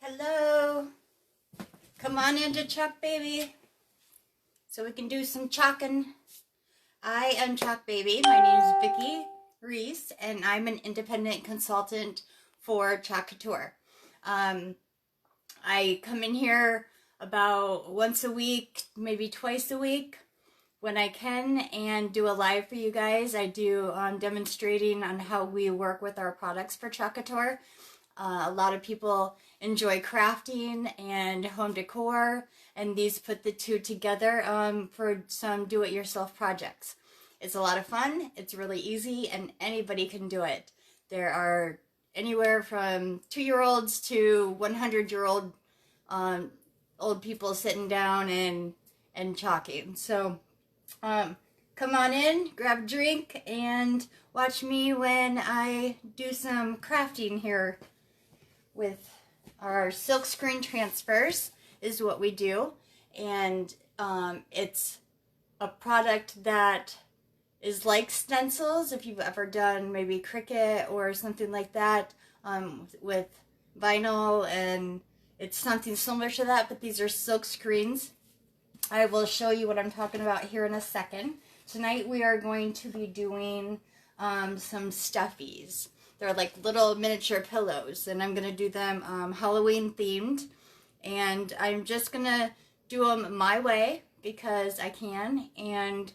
Hello. Come on into Chalk Baby so we can do some chalking. I am Chalk Baby. My name is Vicki Reese and I'm an independent consultant for Chalk Couture. I come in here about once a week, maybe twice a week when I can, and do a live for you guys. I do demonstrating on how we work with our products for Chalk Couture. A lot of people enjoy crafting and home decor, and these put the two together for some do-it-yourself projects. It's a lot of fun, it's really easy, and anybody can do it. There are anywhere from 2-year-olds to 100-year-old old people sitting down and chalking. So come on in, grab a drink, and watch me when I do some crafting here with our silk screen transfers is what we do. And it's a product that is like stencils, if you've ever done maybe Cricut or something like that, with vinyl, and it's something similar to that, but these are silk screens. I will show you what I'm talking about here in a second. Tonight we are going to be doing some stuffies. They're like little miniature pillows, and I'm going to do them Halloween themed, and I'm just going to do them my way because I can, and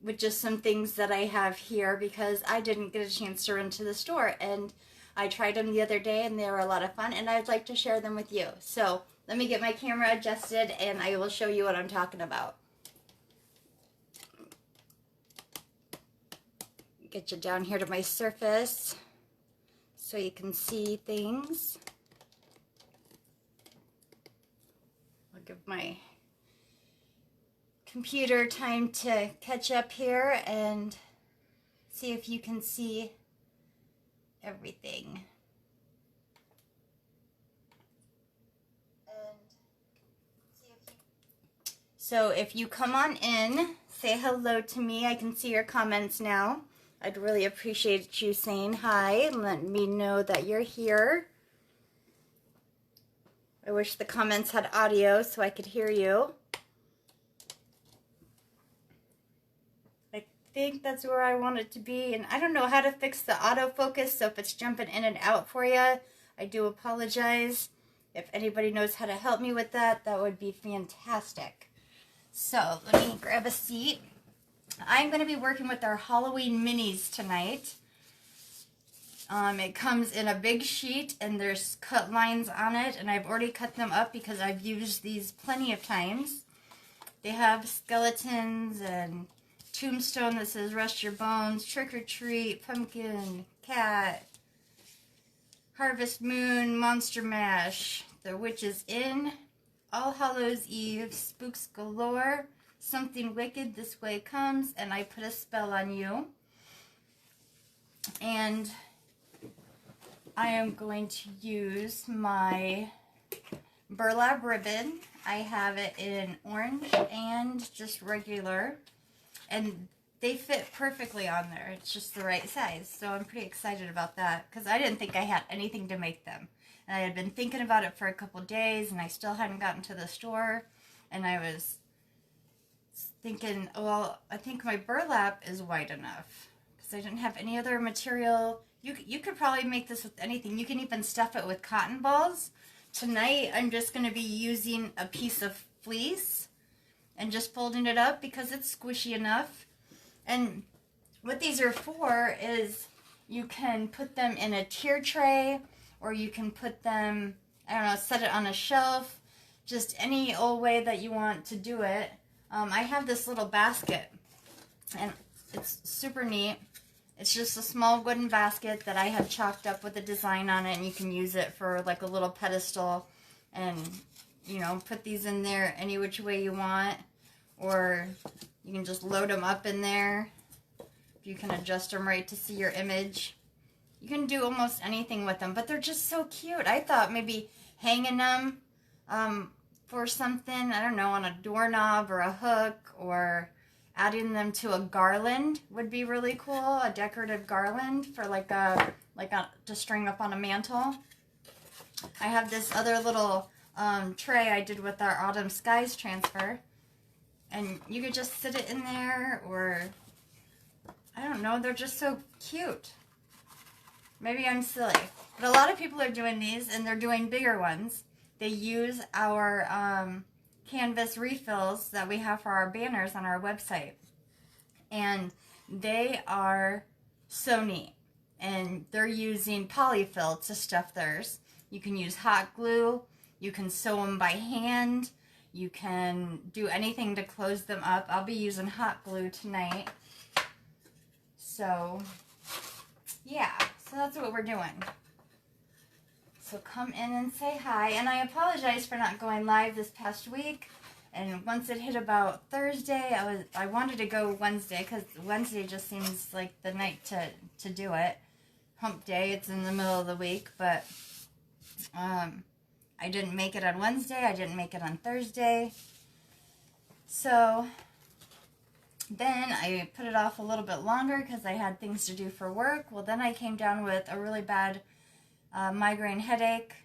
with just some things that I have here because I didn't get a chance to run to the store, and I tried them the other day and they were a lot of fun, and I'd like to share them with you. So let me get my camera adjusted and I will show you what I'm talking about. Get you down here to my surface so you can see things. I'll give my computer time to catch up here and see if you can see everything. So if you come on in, say hello to me. I can see your comments now. I'd really appreciate you saying hi and letting me know that you're here. I wish the comments had audio so I could hear you. I think that's where I want it to be, and I don't know how to fix the autofocus, so if it's jumping in and out for you, I do apologize. If anybody knows how to help me with that, that would be fantastic. So let me grab a seat. I'm going to be working with our Halloween minis tonight. It comes in a big sheet and there's cut lines on it, and I've already cut them up because I've used these plenty of times. They have skeletons and tombstone that says rest your bones, trick or treat, pumpkin, cat, harvest moon, monster mash, the witch is in, All Hallows Eve, spooks galore, something wicked this way comes, and I put a spell on you. And I am going to use my burlap ribbon. I have it in orange and just regular, and they fit perfectly on there. It's just the right size, so I'm pretty excited about that because I didn't think I had anything to make them. And I had been thinking about it for a couple days, and I still hadn't gotten to the store, and I was thinking, well, I think my burlap is wide enough because I didn't have any other material. You could probably make this with anything. You can even stuff it with cotton balls. Tonight I'm just going to be using a piece of fleece and just folding it up because it's squishy enough. And what these are for is you can put them in a tier tray, or you can put them, I don't know, set it on a shelf, just any old way that you want to do it. I have this little basket, and it's super neat. It's just a small wooden basket that I have chalked up with a design on it, and you can use it for like a little pedestal, and you know, put these in there any which way you want, or you can just load them up in there. You can adjust them right to see your image. You can do almost anything with them, but they're just so cute. I thought maybe hanging them for something, I don't know, on a doorknob or a hook, or adding them to a garland would be really cool. A decorative garland for to string up on a mantle. I have this other little tray I did with our Autumn Skies transfer. And you could just sit it in there, or I don't know, they're just so cute. Maybe I'm silly. But a lot of people are doing these, and they're doing bigger ones. They use our canvas refills that we have for our banners on our website. And they are so neat. And they're using polyfill to stuff theirs. You can use hot glue. You can sew them by hand. You can do anything to close them up. I'll be using hot glue tonight. So, yeah. So that's what we're doing. So come in and say hi. And I apologize for not going live this past week. And once it hit about Thursday, I wanted to go Wednesday, because Wednesday just seems like the night to do it. Hump day, it's in the middle of the week, but I didn't make it on Wednesday. I didn't make it on Thursday. So then I put it off a little bit longer because I had things to do for work. Well, then I came down with a really bad migraine headache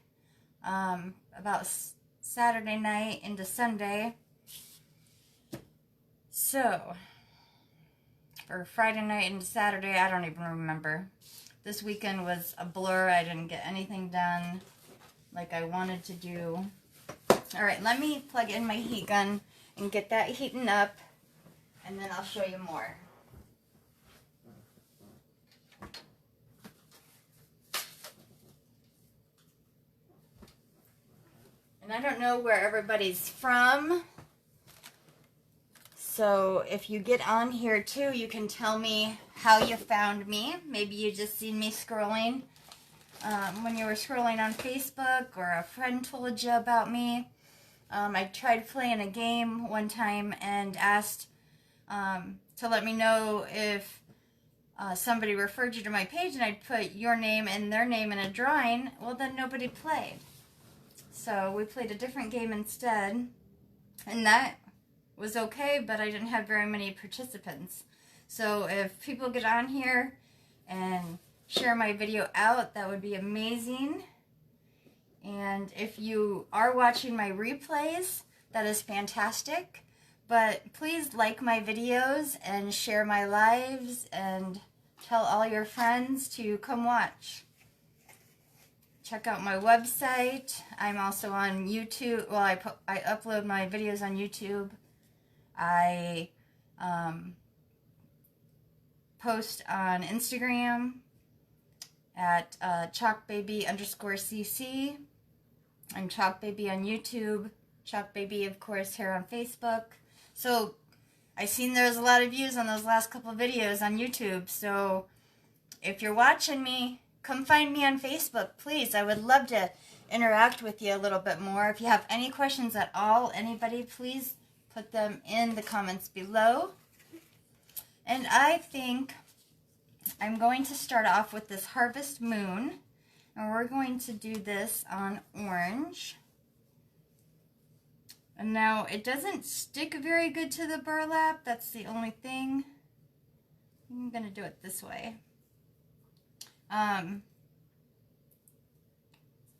about Saturday night into Sunday. So, or Friday night into Saturday, I don't even remember. This weekend was a blur. I didn't get anything done like I wanted to do. Alright, let me plug in my heat gun and get that heating up, and then I'll show you more. And I don't know where everybody's from, so if you get on here too, you can tell me how you found me. Maybe you just seen me scrolling when you were scrolling on Facebook, or a friend told you about me. I tried playing a game one time and asked to let me know if somebody referred you to my page, and I'd put your name and their name in a drawing. Well, then nobody played. So we played a different game instead, and that was okay, but I didn't have very many participants. So if people get on here and share my video out, that would be amazing. And if you are watching my replays, that is fantastic. But please like my videos and share my lives and tell all your friends to come watch. Check out my website. I'm also on YouTube. Well, I upload my videos on YouTube. I post on Instagram at chalkbaby_cc. I'm chalkbaby on YouTube. Chalkbaby, of course, here on Facebook. So I seen there's a lot of views on those last couple of videos on YouTube. So if you're watching me, come find me on Facebook, please. I would love to interact with you a little bit more. If you have any questions at all, anybody, please put them in the comments below. And I think I'm going to start off with this Harvest Moon. And we're going to do this on orange. And now it doesn't stick very good to the burlap. That's the only thing. I'm going to do it this way.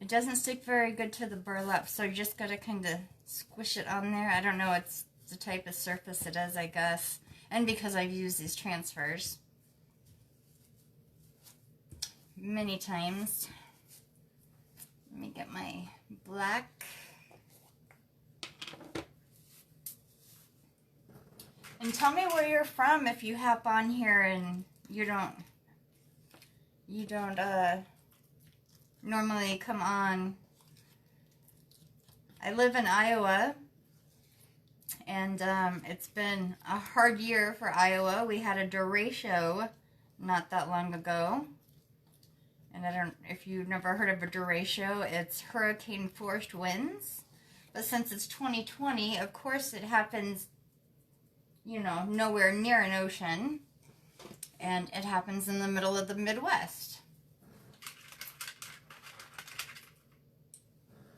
It doesn't stick very good to the burlap, so you just got to kind of squish it on there. I don't know, it's the type of surface it is, I guess. And because I've used these transfers many times. Let me get my black. And tell me where you're from if you hop on here and you don't normally come on. I live in Iowa, and it's been a hard year for Iowa. We had a derecho not that long ago, and I don't, if you've never heard of a derecho, it's hurricane force winds. But since it's 2020, of course it happens, you know, nowhere near an ocean, and it happens in the middle of the Midwest.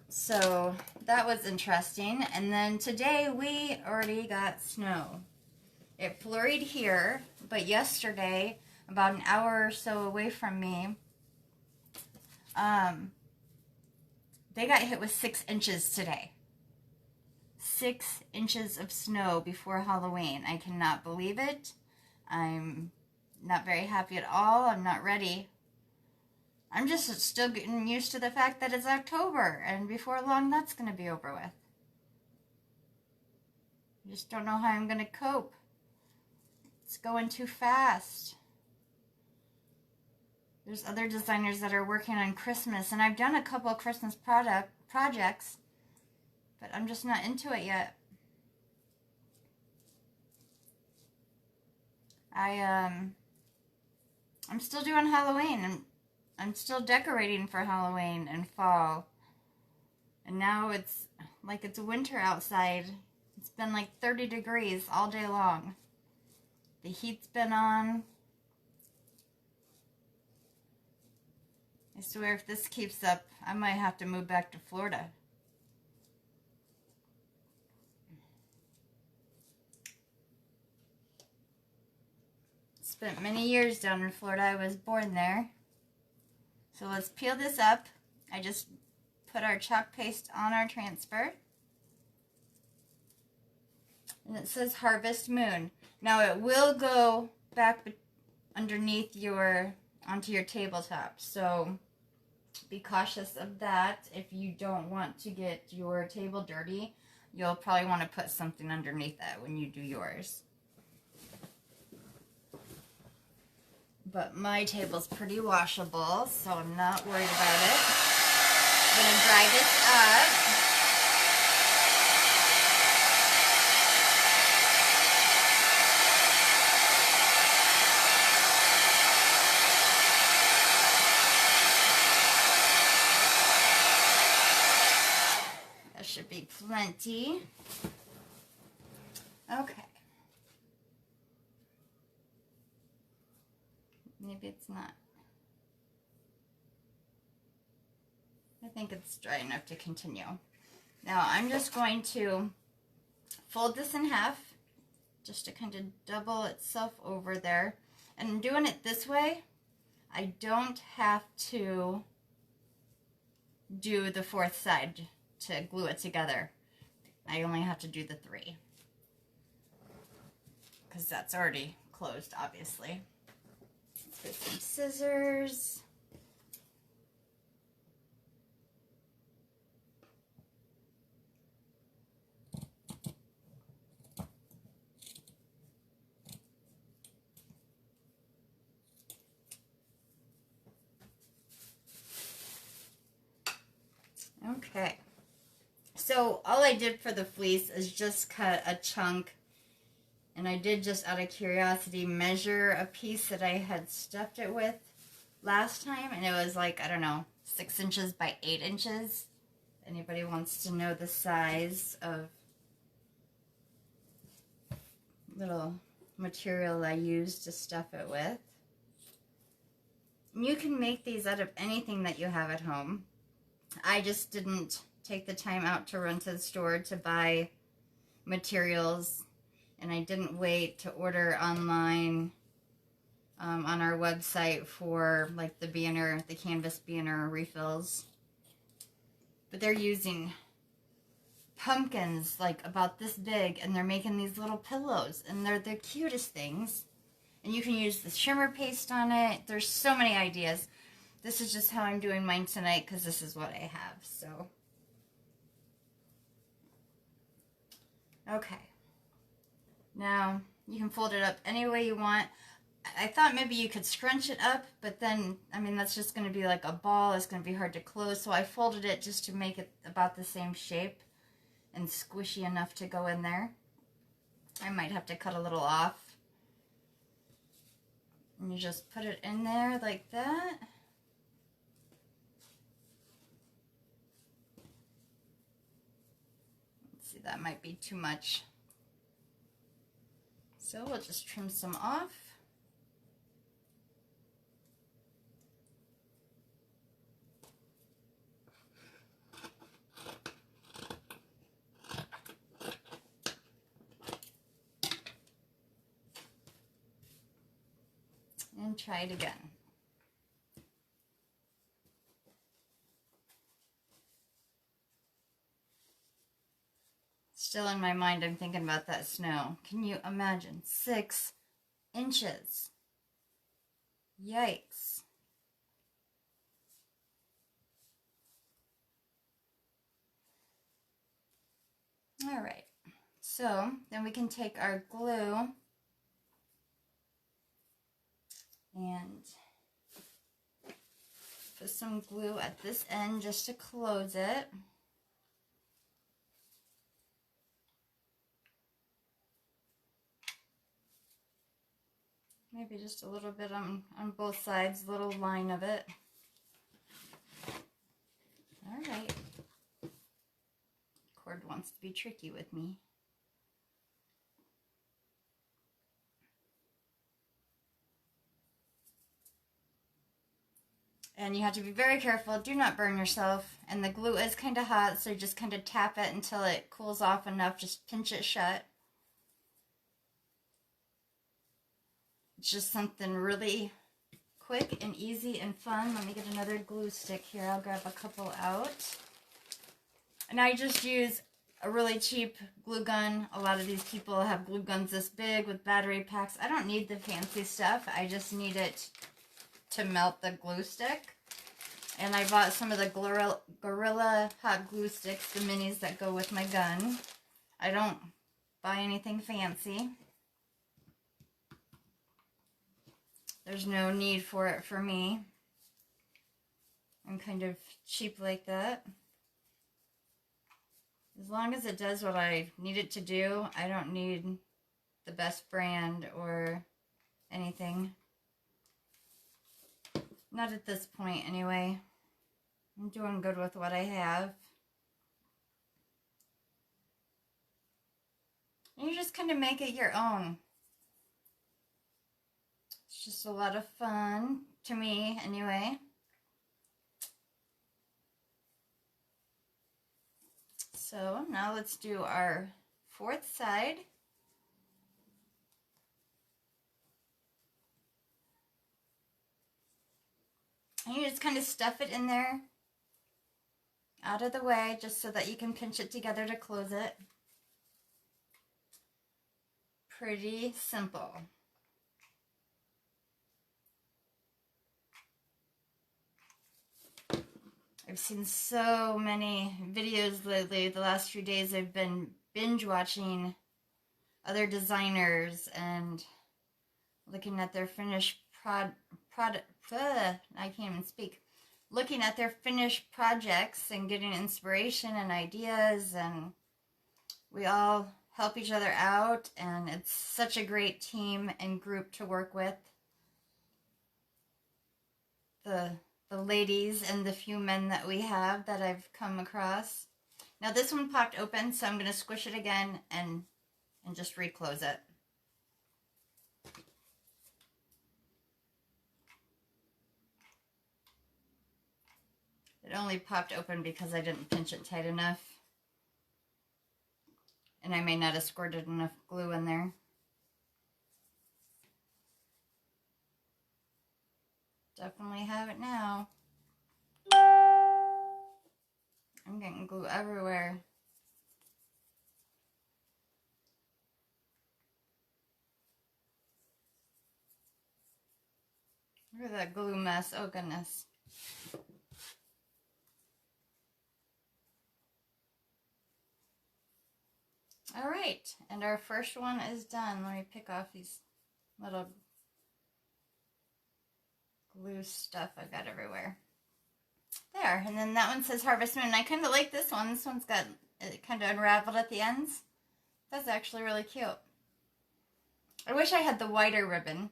So that was interesting. And then today we already got snow. It flurried here, but yesterday, about an hour or so away from me, They got hit with 6 inches today. 6 inches of snow before Halloween. I cannot believe it. I'm not very happy at all. I'm not ready. I'm just still getting used to the fact that it's October, and before long that's going to be over with. I just don't know how I'm going to cope. It's going too fast. There's other designers that are working on Christmas, and I've done a couple of Christmas projects, but I'm just not into it yet. I'm still doing Halloween, and I'm still decorating for Halloween and fall. And now it's like it's winter outside. It's been like 30 degrees all day long. The heat's been on. I swear if this keeps up, I might have to move back to Florida. Spent many years down in Florida. I was born there. So let's peel this up. I just put our chalk paste on our transfer. And it says Harvest Moon. Now it will go back underneath onto your tabletop. So be cautious of that. If you don't want to get your table dirty, you'll probably want to put something underneath that when you do yours. But my table's pretty washable, so I'm not worried about it. I'm going to dry this up. That should be plenty. Okay. Maybe it's not. I think it's dry enough to continue. Now I'm just going to fold this in half just to kind of double itself over there. And doing it this way, I don't have to do the 4th side to glue it together. I only have to do the 3 because that's already closed, obviously. Let's get some scissors. Okay. So all I did for the fleece is just cut a chunk. And I did just out of curiosity measure a piece that I had stuffed it with last time. And it was like, I don't know, 6 inches by 8 inches. Anybody wants to know the size of little material I used to stuff it with. And you can make these out of anything that you have at home. I just didn't take the time out to run to the store to buy materials. And I didn't wait to order online on our website for like the canvas banner refills. But they're using pumpkins like about this big, and they're making these little pillows, and they're the cutest things. And you can use the shimmer paste on it. There's so many ideas. This is just how I'm doing mine tonight because this is what I have. So, okay. Now, you can fold it up any way you want. I thought maybe you could scrunch it up, but then, I mean, that's just going to be like a ball. It's going to be hard to close, so I folded it just to make it about the same shape and squishy enough to go in there. I might have to cut a little off. And you just put it in there like that. Let's see, that might be too much. So we'll just trim some off. And try it again. Still in my mind, I'm thinking about that snow. Can you imagine? 6 inches. Yikes. All right. So then we can take our glue and put some glue at this end just to close it. Maybe just a little bit on both sides, a little line of it. All right. Cord wants to be tricky with me. And you have to be very careful. Do not burn yourself. And the glue is kind of hot, so just kind of tap it until it cools off enough. Just pinch it shut. It's just something really quick and easy and fun. Let me get another glue stick here. I'll grab a couple out. And I just use a really cheap glue gun. A lot of these people have glue guns this big with battery packs. I don't need the fancy stuff. I just need it to melt the glue stick. And I bought some of the Gorilla hot glue sticks, the minis that go with my gun. I don't buy anything fancy. There's no need for it for me. I'm kind of cheap like that. As long as it does what I need it to do, I don't need the best brand or anything. Not at this point, anyway. I'm doing good with what I have. And you just kind of make it your own. It's just a lot of fun, to me, anyway. So now let's do our 4th side. And you just kind of stuff it in there, out of the way, just so that you can pinch it together to close it. Pretty simple. I've seen so many videos lately. The last few days I've been binge watching other designers and looking at their finished I can't even speak. Looking at their finished projects and getting inspiration and ideas, and we all help each other out, and it's such a great team and group to work with. The ladies and the few men that we have that I've come across. Now this one popped open, so I'm going to squish it again and just reclose it. It only popped open because I didn't pinch it tight enough. And I may not have squirted enough glue in there. Definitely have it now. I'm getting glue everywhere. Look at that glue mess. Oh goodness. All right, and our first one is done. Let me pick off these little glue stuff I've got everywhere. There, and then that one says Harvest Moon. I kind of like this one. This one's got it kind of unraveled at the ends. That's actually really cute. I wish I had the wider ribbon.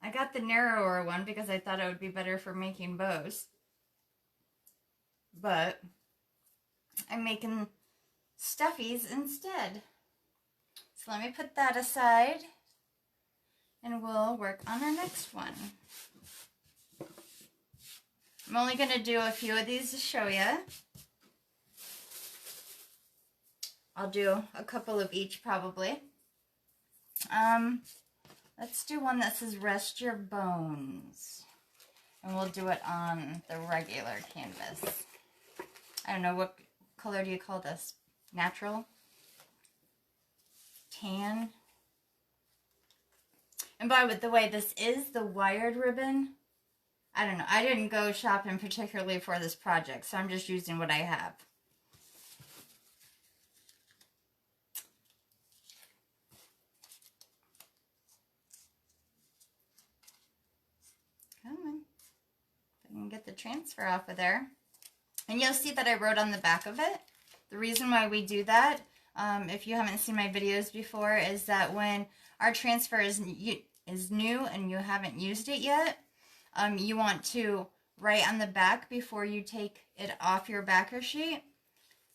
I got the narrower one because I thought it would be better for making bows. But I'm making stuffies instead. So let me put that aside and we'll work on our next one. I'm only going to do a few of these to show you. I'll do a couple of each probably. Let's do one that says Rest Your Bones. And we'll do it on the regular canvas. I don't know, what color do you call this? Natural? tan. And by the way, this is the wired ribbon. I don't know. I didn't go shopping particularly for this project, so I'm just using what I have. Come on. If I can get the transfer off of there. And you'll see that I wrote on the back of it. The reason why we do that, if you haven't seen my videos before, is that when our transfer is new and you haven't used it yet, you want to write on the back before you take it off your backer sheet,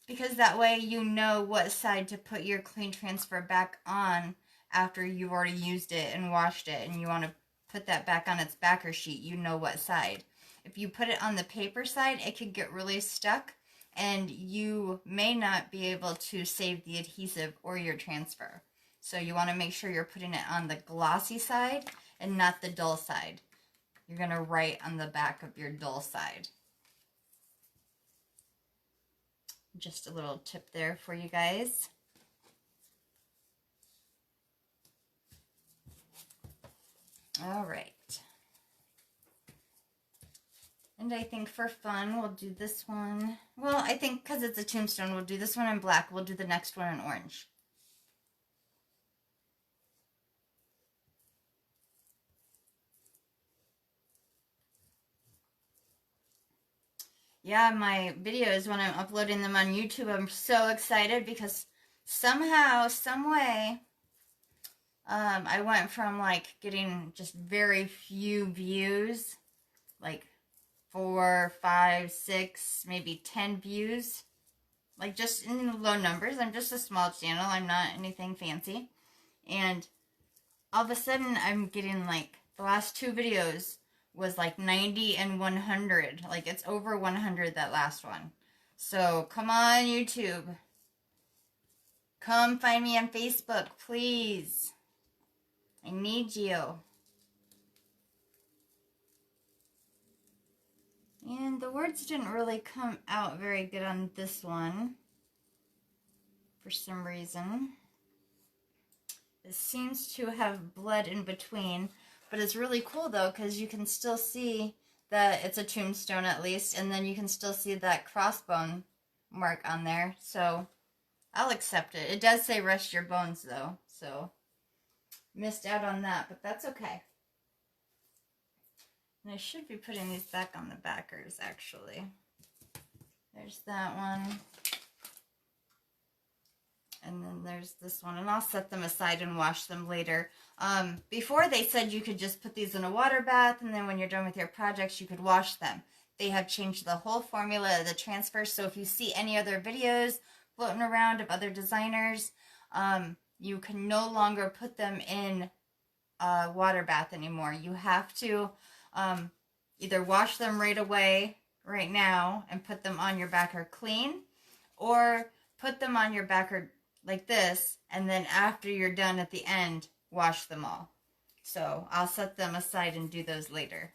because that way you know what side to put your clean transfer back on after you've already used it and washed it, and you want to put that back on its backer sheet. You know what side. If you put it on the paper side, it could get really stuck and you may not be able to save the adhesive or your transfer. So you want to make sure you're putting it on the glossy side and not the dull side. You're going to write on the back of your dull side. Just a little tip there for you guys. All right. And I think for fun, we'll do this one. Well, I think because it's a tombstone, we'll do this one in black. We'll do the next one in orange. Yeah, my videos, when I'm uploading them on YouTube, I'm so excited because somehow, some way, I went from like getting just very few views, like 4, 5, 6, maybe 10 views, like just in low numbers. I'm just a small channel. I'm not anything fancy. And all of a sudden I'm getting like the last 2 videos was like 90 and 100. Like it's over 100, that last one. So come on, YouTube. Come find me on Facebook, please. I need you. And the words didn't really come out very good on this one for some reason. It seems to have bled in between, but it's really cool though because you can still see that it's a tombstone at least, and then you can still see that crossbone mark on there, so I'll accept it. It does say rest your bones though, so missed out on that, but that's okay. And I should be putting these back on the backers, actually. There's that one. And then there's this one. And I'll set them aside and wash them later. Before they said you could just put these in a water bath, and then when you're done with your projects, you could wash them. They have changed the whole formula of the transfer. So if you see any other videos floating around of other designers, you can no longer put them in a water bath anymore. You have to either wash them right away, right now, and put them on your backer clean, or put them on your backer like this, and then after you're done at the end, wash them all. So I'll set them aside and do those later.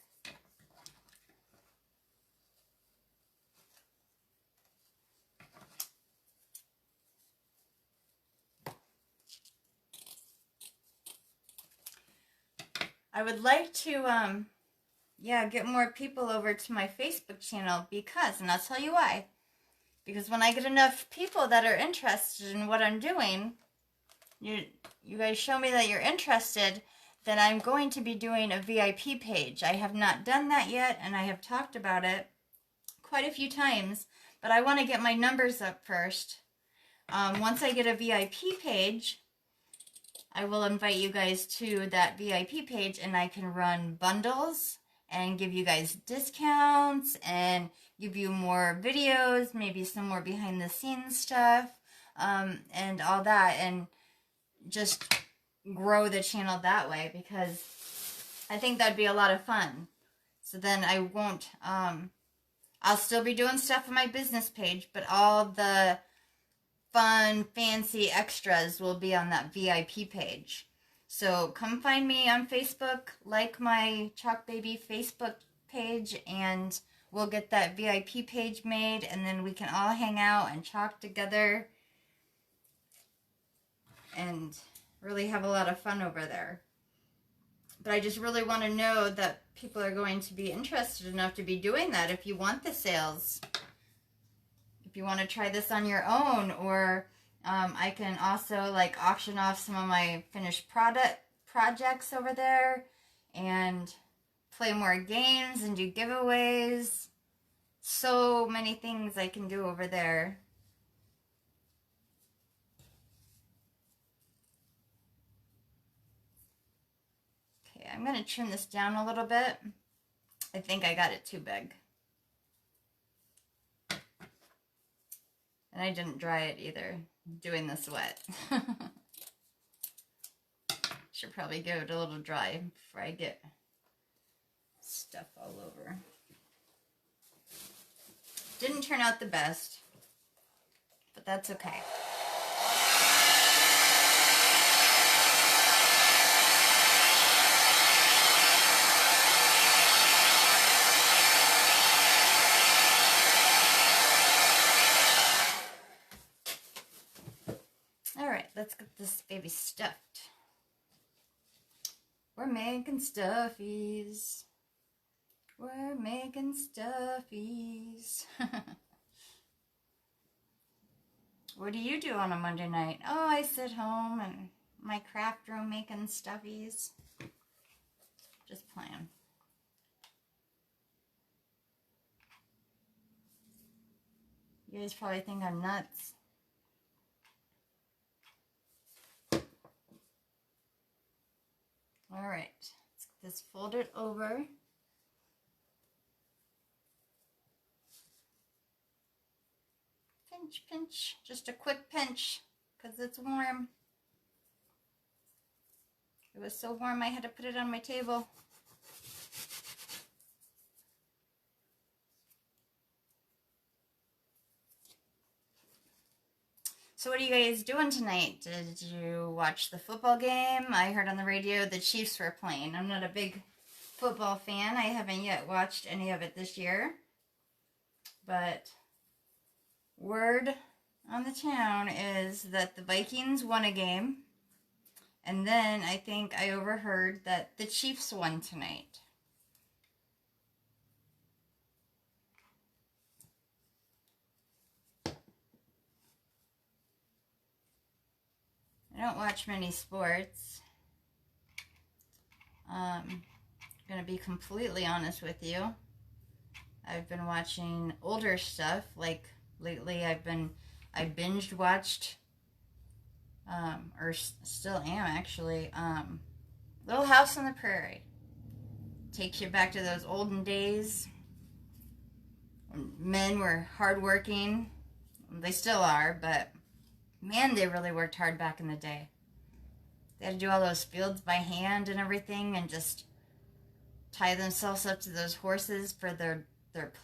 I would like to get more people over to my Facebook channel because, and I'll tell you why. Because when I get enough people that are interested in what I'm doing, you guys show me that you're interested, then I'm going to be doing a VIP page. I have not done that yet, and I have talked about it quite a few times, but I want to get my numbers up first. Once I get a VIP page, I will invite you guys to that VIP page, and I can run bundles and give you guys discounts and give you more videos, maybe some more behind the scenes stuff, and all that, and just grow the channel that way, because I think that'd be a lot of fun. So then I won't, I'll still be doing stuff on my business page, but all the fun, fancy extras will be on that VIP page. So come find me on Facebook, like my Chalk Baby Facebook page, and we'll get that VIP page made, and then we can all hang out and chalk together and really have a lot of fun over there. But I just really want to know that people are going to be interested enough to be doing that. If you want the sales, if you want to try this on your own, or I can also like auction off some of my finished projects over there and play more games and do giveaways. So many things I can do over there. Okay, I'm going to trim this down a little bit. I think I got it too big. And I didn't dry it either, doing this wet. Should probably give it a little dry before I get stuff all over. Didn't turn out the best, but that's okay. Alright, let's get this baby stuffed. We're making stuffies. We're making stuffies. What do you do on a Monday night? Oh, I sit home in my craft room making stuffies. Just playing. You guys probably think I'm nuts. All right, let's get this folded over. Pinch, pinch, just a quick pinch because it's warm. It was so warm I had to put it on my table. So what are you guys doing tonight? Did you watch the football game? I heard on the radio the Chiefs were playing. I'm not a big football fan. I haven't yet watched any of it this year. But word on the town is that the Vikings won a game. And then I think I overheard that the Chiefs won tonight. I don't watch many sports. I'm going to be completely honest with you. I've been watching older stuff. Like lately I binged watched, or still am actually, Little House on the Prairie. Takes you back to those olden days when men were hardworking. They still are, but man, they really worked hard back in the day. They had to do all those fields by hand and everything, and just tie themselves up to those horses for their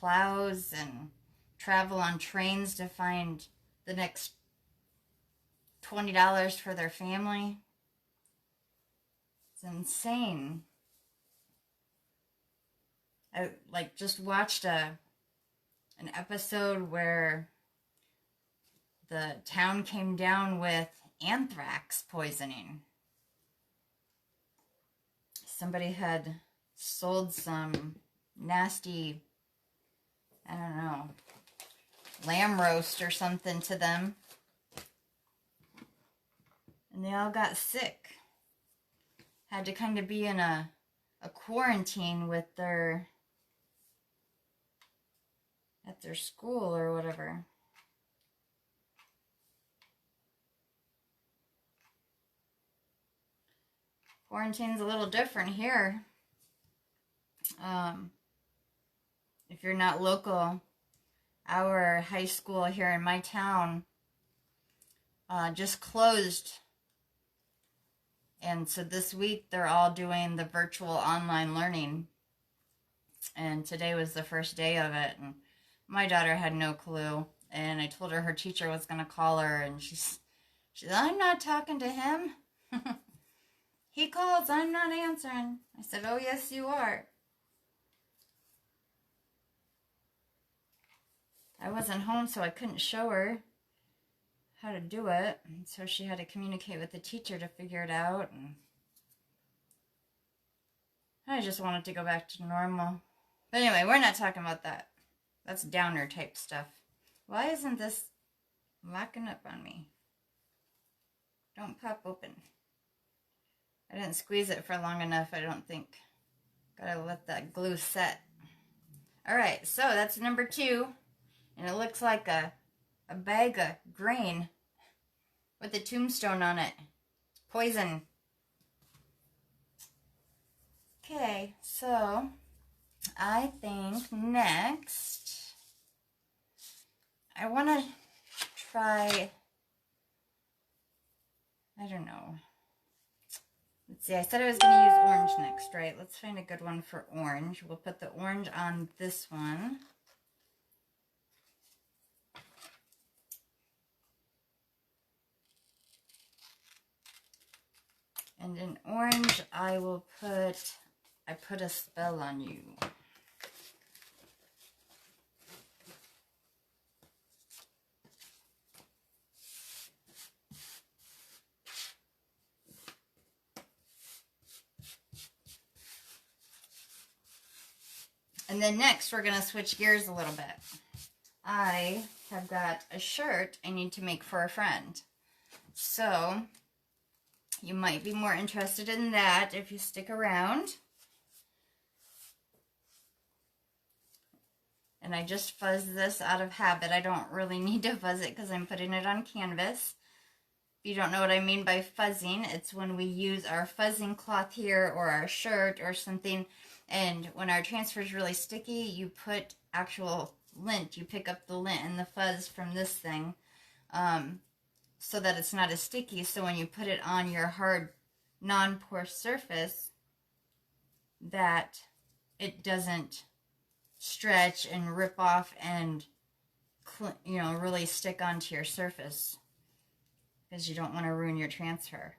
plows, and travel on trains to find the next $20 for their family. It's insane. I just watched an episode where the town came down with anthrax poisoning. Somebody had sold some nasty, I don't know, lamb roast or something to them. And they all got sick. Had to kind of be in a quarantine with at their school or whatever. Quarantine's a little different here. If you're not local, our high school here in my town just closed. And so this week they're all doing the virtual online learning. And today was the first day of it. And my daughter had no clue. And I told her teacher was going to call her. And she said, I'm not talking to him. He calls, I'm not answering. I said, oh, yes, you are. I wasn't home, so I couldn't show her how to do it. And so she had to communicate with the teacher to figure it out. And I just wanted to go back to normal. But anyway, we're not talking about that. That's downer type stuff. Why isn't this locking up on me? Don't pop open. I didn't squeeze it for long enough, I don't think. Gotta let that glue set. Alright, so that's number 2. And it looks like a bag of grain with a tombstone on it. Poison. Okay, so I think next I want to try, I don't know. Let's see, I said I was going to use orange next, right? Let's find a good one for orange. We'll put the orange on this one. And in orange, I put a spell on you. And then next, we're going to switch gears a little bit. I have got a shirt I need to make for a friend. So, you might be more interested in that if you stick around. And I just fuzzed this out of habit. I don't really need to fuzz it because I'm putting it on canvas. If you don't know what I mean by fuzzing, it's when we use our fuzzing cloth here or our shirt or something, and when our transfer is really sticky, you put actual lint. You pick up the lint and the fuzz from this thing so that it's not as sticky. So when you put it on your hard, non-porous surface, that it doesn't stretch and rip off and, you know, really stick onto your surface, because you don't want to ruin your transfer.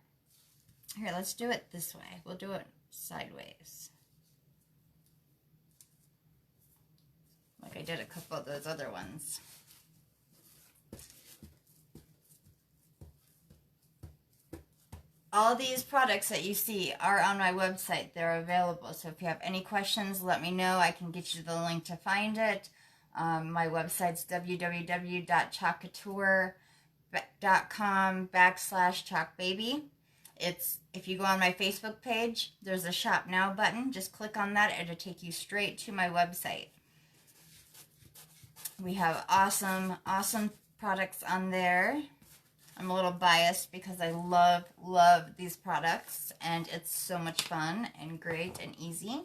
Here, let's do it this way. We'll do it sideways, like I did a couple of those other ones. All these products that you see are on my website. They're available. So if you have any questions, let me know. I can get you the link to find it. My website's www.chalkcouture.com/chalkbaby. If you go on my Facebook page, there's a Shop Now button. Just click on that. It'll take you straight to my website. We have awesome products on there. I'm a little biased because I love these products, and it's so much fun and great and easy.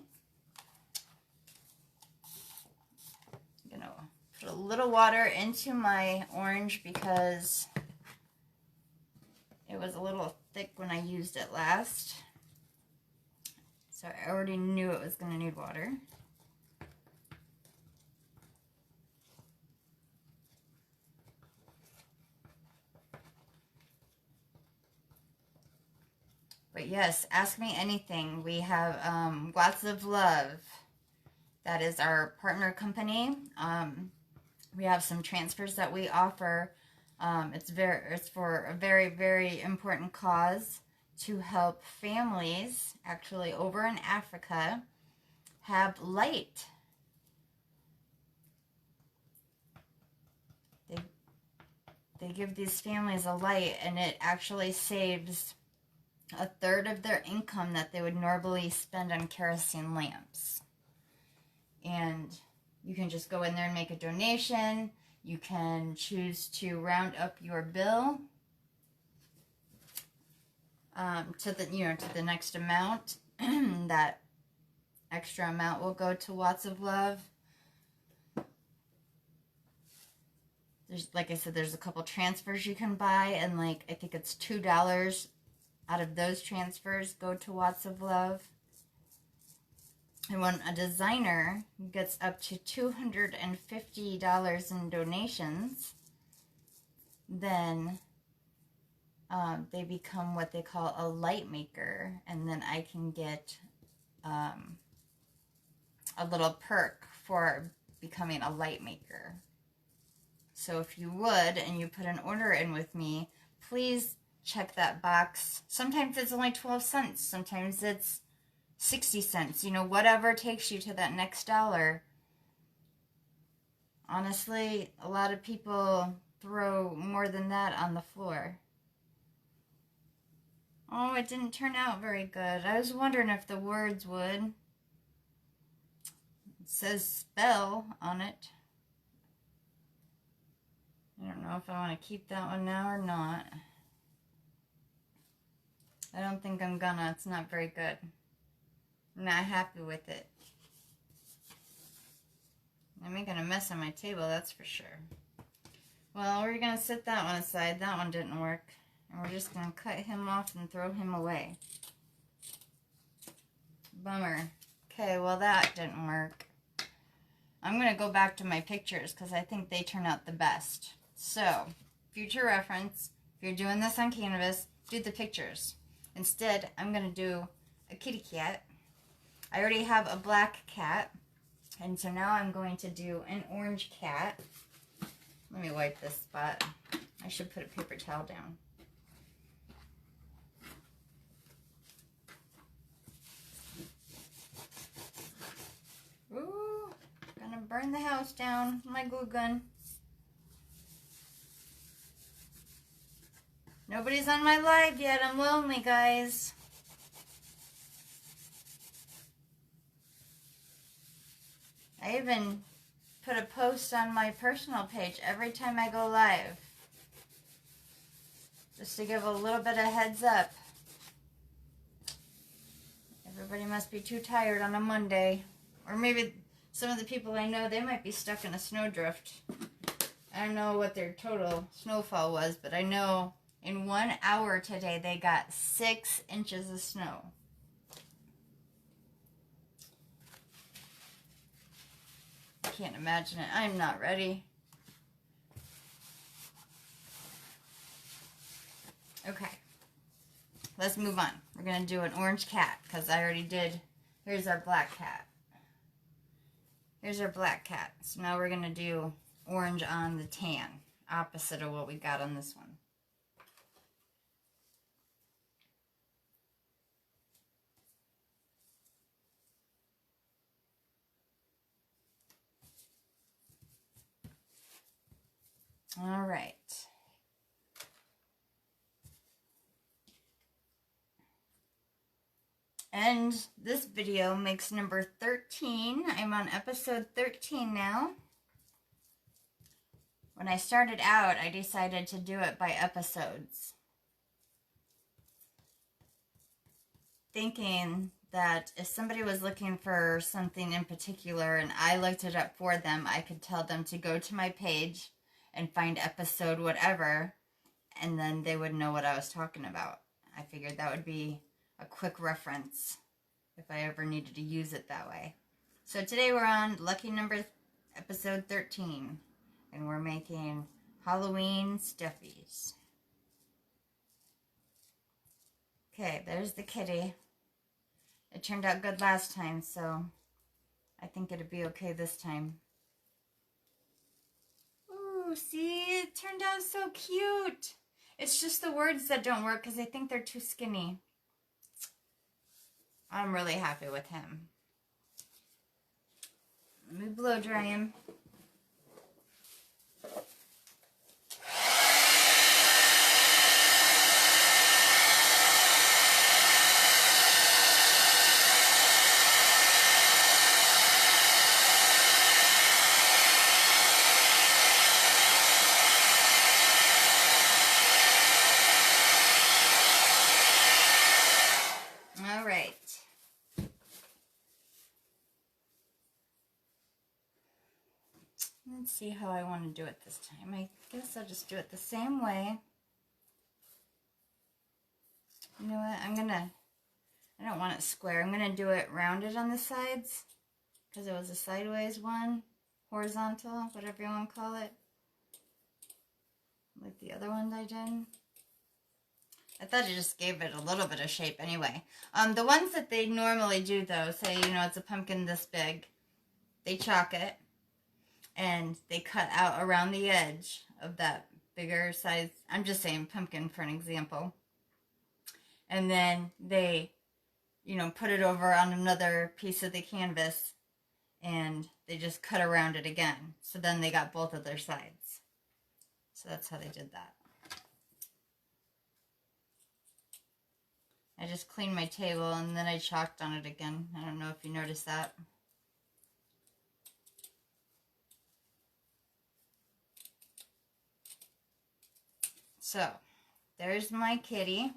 I'm going to put a little water into my orange because it was a little thick when I used it last. So I already knew it was going to need water. But yes, ask me anything. We have Lots of Love. That is our partner company. We have some transfers that we offer. It's for a very, very important cause to help families, actually over in Africa, have light. They give these families a light, and it actually saves a third of their income that they would normally spend on kerosene lamps. And you can just go in there and make a donation. You can choose to round up your bill to the next amount. That extra amount will go to Lots of Love. There's, like I said, there's a couple transfers you can buy, and I think it's $2 out of those transfers go to Lots of Love. And when a designer gets up to $250 in donations, then they become what they call a light maker, and then I can get a little perk for becoming a light maker. So if you would, and you put an order in with me, please check that box. Sometimes it's only 12 cents. Sometimes it's 60 cents. You know, whatever takes you to that next dollar. Honestly, a lot of people throw more than that on the floor. Oh, it didn't turn out very good. I was wondering if the words would. It says spell on it. I don't know if I want to keep that one now or not. I don't think I'm gonna. It's not very good. I'm not happy with it. I'm making a mess on my table, that's for sure. Well, we're gonna set that one aside. That one didn't work. And we're just gonna cut him off and throw him away. Bummer. Okay, well that didn't work. I'm gonna go back to my pictures because I think they turn out the best. So, future reference, if you're doing this on canvas, do the pictures. Instead, I'm gonna do a kitty cat. I already have a black cat, and so now I'm going to do an orange cat. Let me wipe this spot. I should put a paper towel down. Ooh, gonna burn the house down with my glue gun. Nobody's on my live yet. I'm lonely, guys. I even put a post on my personal page every time I go live. Just to give a little bit of heads up. Everybody must be too tired on a Monday. Or maybe some of the people I know, they might be stuck in a snowdrift. I don't know what their total snowfall was, but I know in 1 hour today they got 6 inches of snow. I can't imagine it. I'm not ready. Okay. Let's move on. We're going to do an orange cat because I already did. Here's our black cat. Here's our black cat. So now we're going to do orange on the tan. Opposite of what we got on this one. All right. And this video makes number 13. I'm on episode 13 now. When I started out, I decided to do it by episodes. Thinking that if somebody was looking for something in particular and I looked it up for them, I could tell them to go to my page and find episode whatever, and then they would know what I was talking about. I figured that would be a quick reference if I ever needed to use it that way. So today we're on lucky number episode 13, and we're making Halloween stuffies. Okay, there's the kitty. It turned out good last time, so I think it'll be okay this time. Ooh, see, it turned out so cute. It's just the words that don't work because I think they're too skinny. I'm really happy with him. Let me blow dry him. All right. Let's see how I want to do it this time. I guess I'll just do it the same way. You know what? I don't want it square. I'm going to do it rounded on the sides because it was a sideways one. Horizontal, whatever you want to call it. Like the other one I did. I thought it just gave it a little bit of shape anyway. The ones that they normally do though, say, you know, it's a pumpkin this big. They chalk it. and they cut out around the edge of that bigger size, I'm just saying pumpkin for an example, and then they, you know, put it over on another piece of the canvas and they just cut around it again. So then they got both of their sides. So that's how they did that. I just cleaned my table and then I chalked on it again. I don't know if you noticed that. So there's my kitty.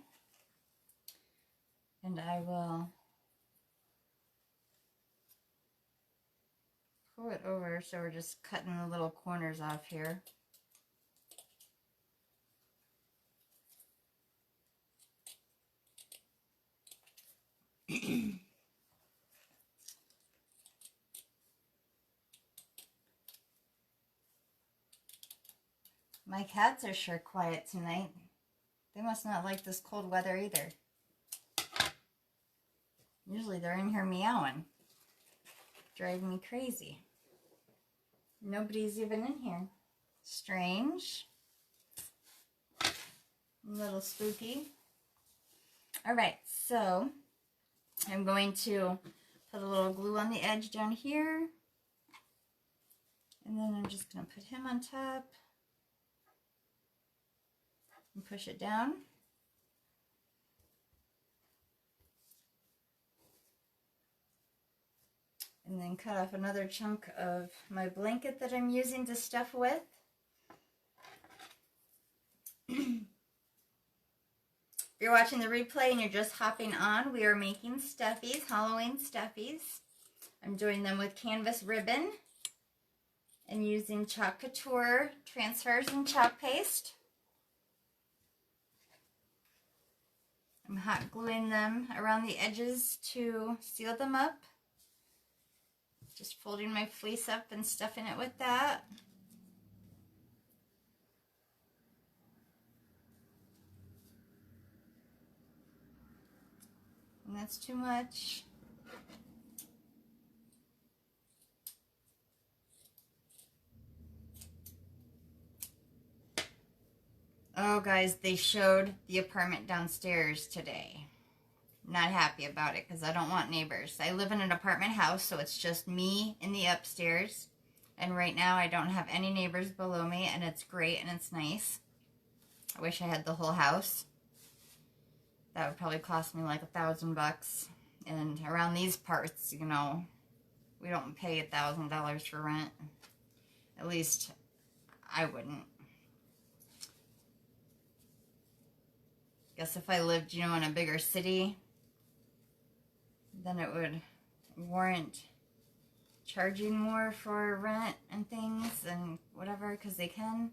And I will pull it over, so we're just cutting the little corners off here. My cats are sure quiet tonight. They must not like this cold weather either. Usually they're in here meowing. Driving me crazy. Nobody's even in here. Strange. A little spooky. Alright, so I'm going to put a little glue on the edge down here. And then I'm just going to put him on top. And push it down. And then cut off another chunk of my blanket that I'm using to stuff with. If you're watching the replay and you're just hopping on, we are making stuffies, Halloween stuffies. I'm doing them with canvas ribbon and using Chalk Couture transfers and chalk paste. I'm hot gluing them around the edges to seal them up. Just folding my fleece up and stuffing it with that. And that's too much. Oh guys, they showed the apartment downstairs today. Not happy about it because I don't want neighbors. I live in an apartment house, so it's just me in the upstairs. And right now I don't have any neighbors below me, and it's great and it's nice. I wish I had the whole house. That would probably cost me like $1,000. And around these parts, you know, we don't pay $1,000 for rent. At least I wouldn't. Guess if I lived, you know, in a bigger city, then it would warrant charging more for rent and things and whatever, because they can.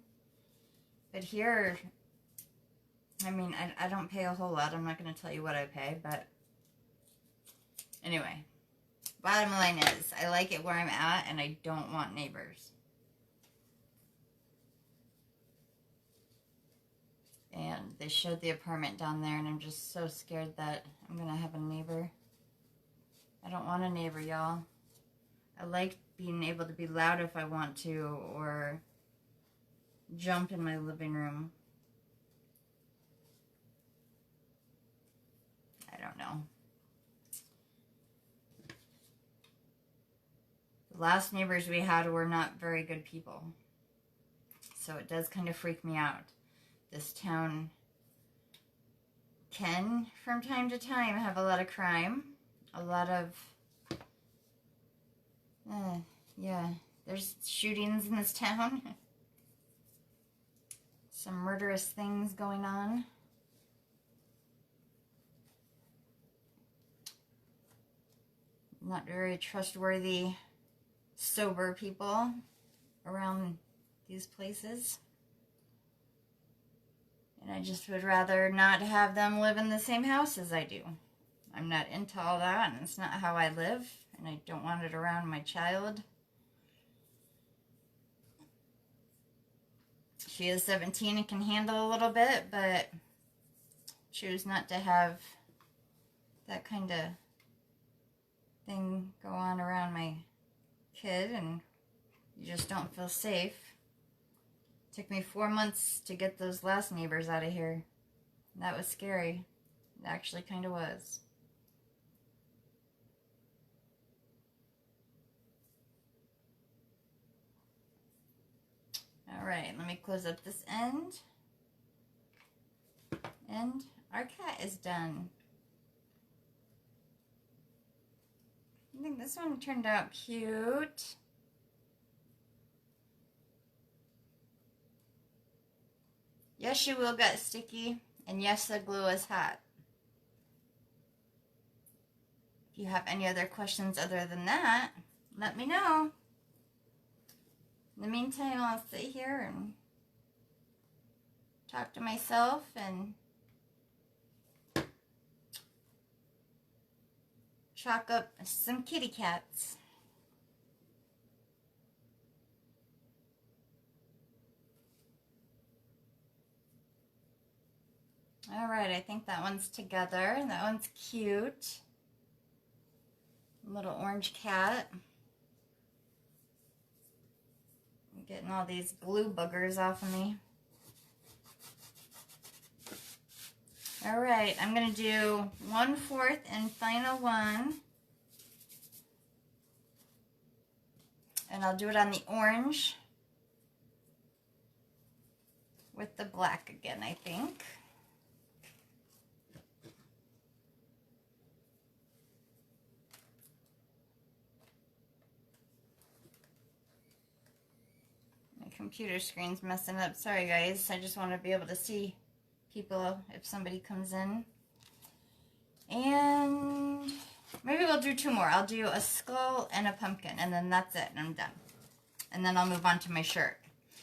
But here, I mean, I don't pay a whole lot. I'm not going to tell you what I pay, but anyway, bottom line is I like it where I'm at and I don't want neighbors. And they showed the apartment down there, and I'm just so scared that I'm going to have a neighbor. I don't want a neighbor, y'all. I like being able to be loud if I want to, or jump in my living room. I don't know. The last neighbors we had were not very good people. So it does kind of freak me out. This town can, from time to time, have a lot of crime. A lot of, yeah, there's shootings in this town. Some murderous things going on. Not very trustworthy, sober people around these places. And I just would rather not have them live in the same house as I do. I'm not into all that, and it's not how I live, and I don't want it around my child. She is 17 and can handle a little bit, but choose not to have that kind of thing go on around my kid. And you just don't feel safe. Took me 4 months to get those last neighbors out of here. That was scary. It actually kind of was. All right, let me close up this end. And our cat is done. I think this one turned out cute. Yes, you will get sticky, and yes, the glue is hot. If you have any other questions other than that, let me know. In the meantime, I'll sit here and talk to myself and chalk up some kitty cats. All right, I think that one's together. That one's cute. Little orange cat. I'm getting all these glue boogers off of me. All right, I'm going to do 1/4 and final one. And I'll do it on the orange with the black again, I think. My computer screen's messing up. Sorry, guys. I just want to be able to see people if somebody comes in. And maybe we'll do 2 more. I'll do a skull and a pumpkin, and then that's it, and I'm done. And then I'll move on to my shirt.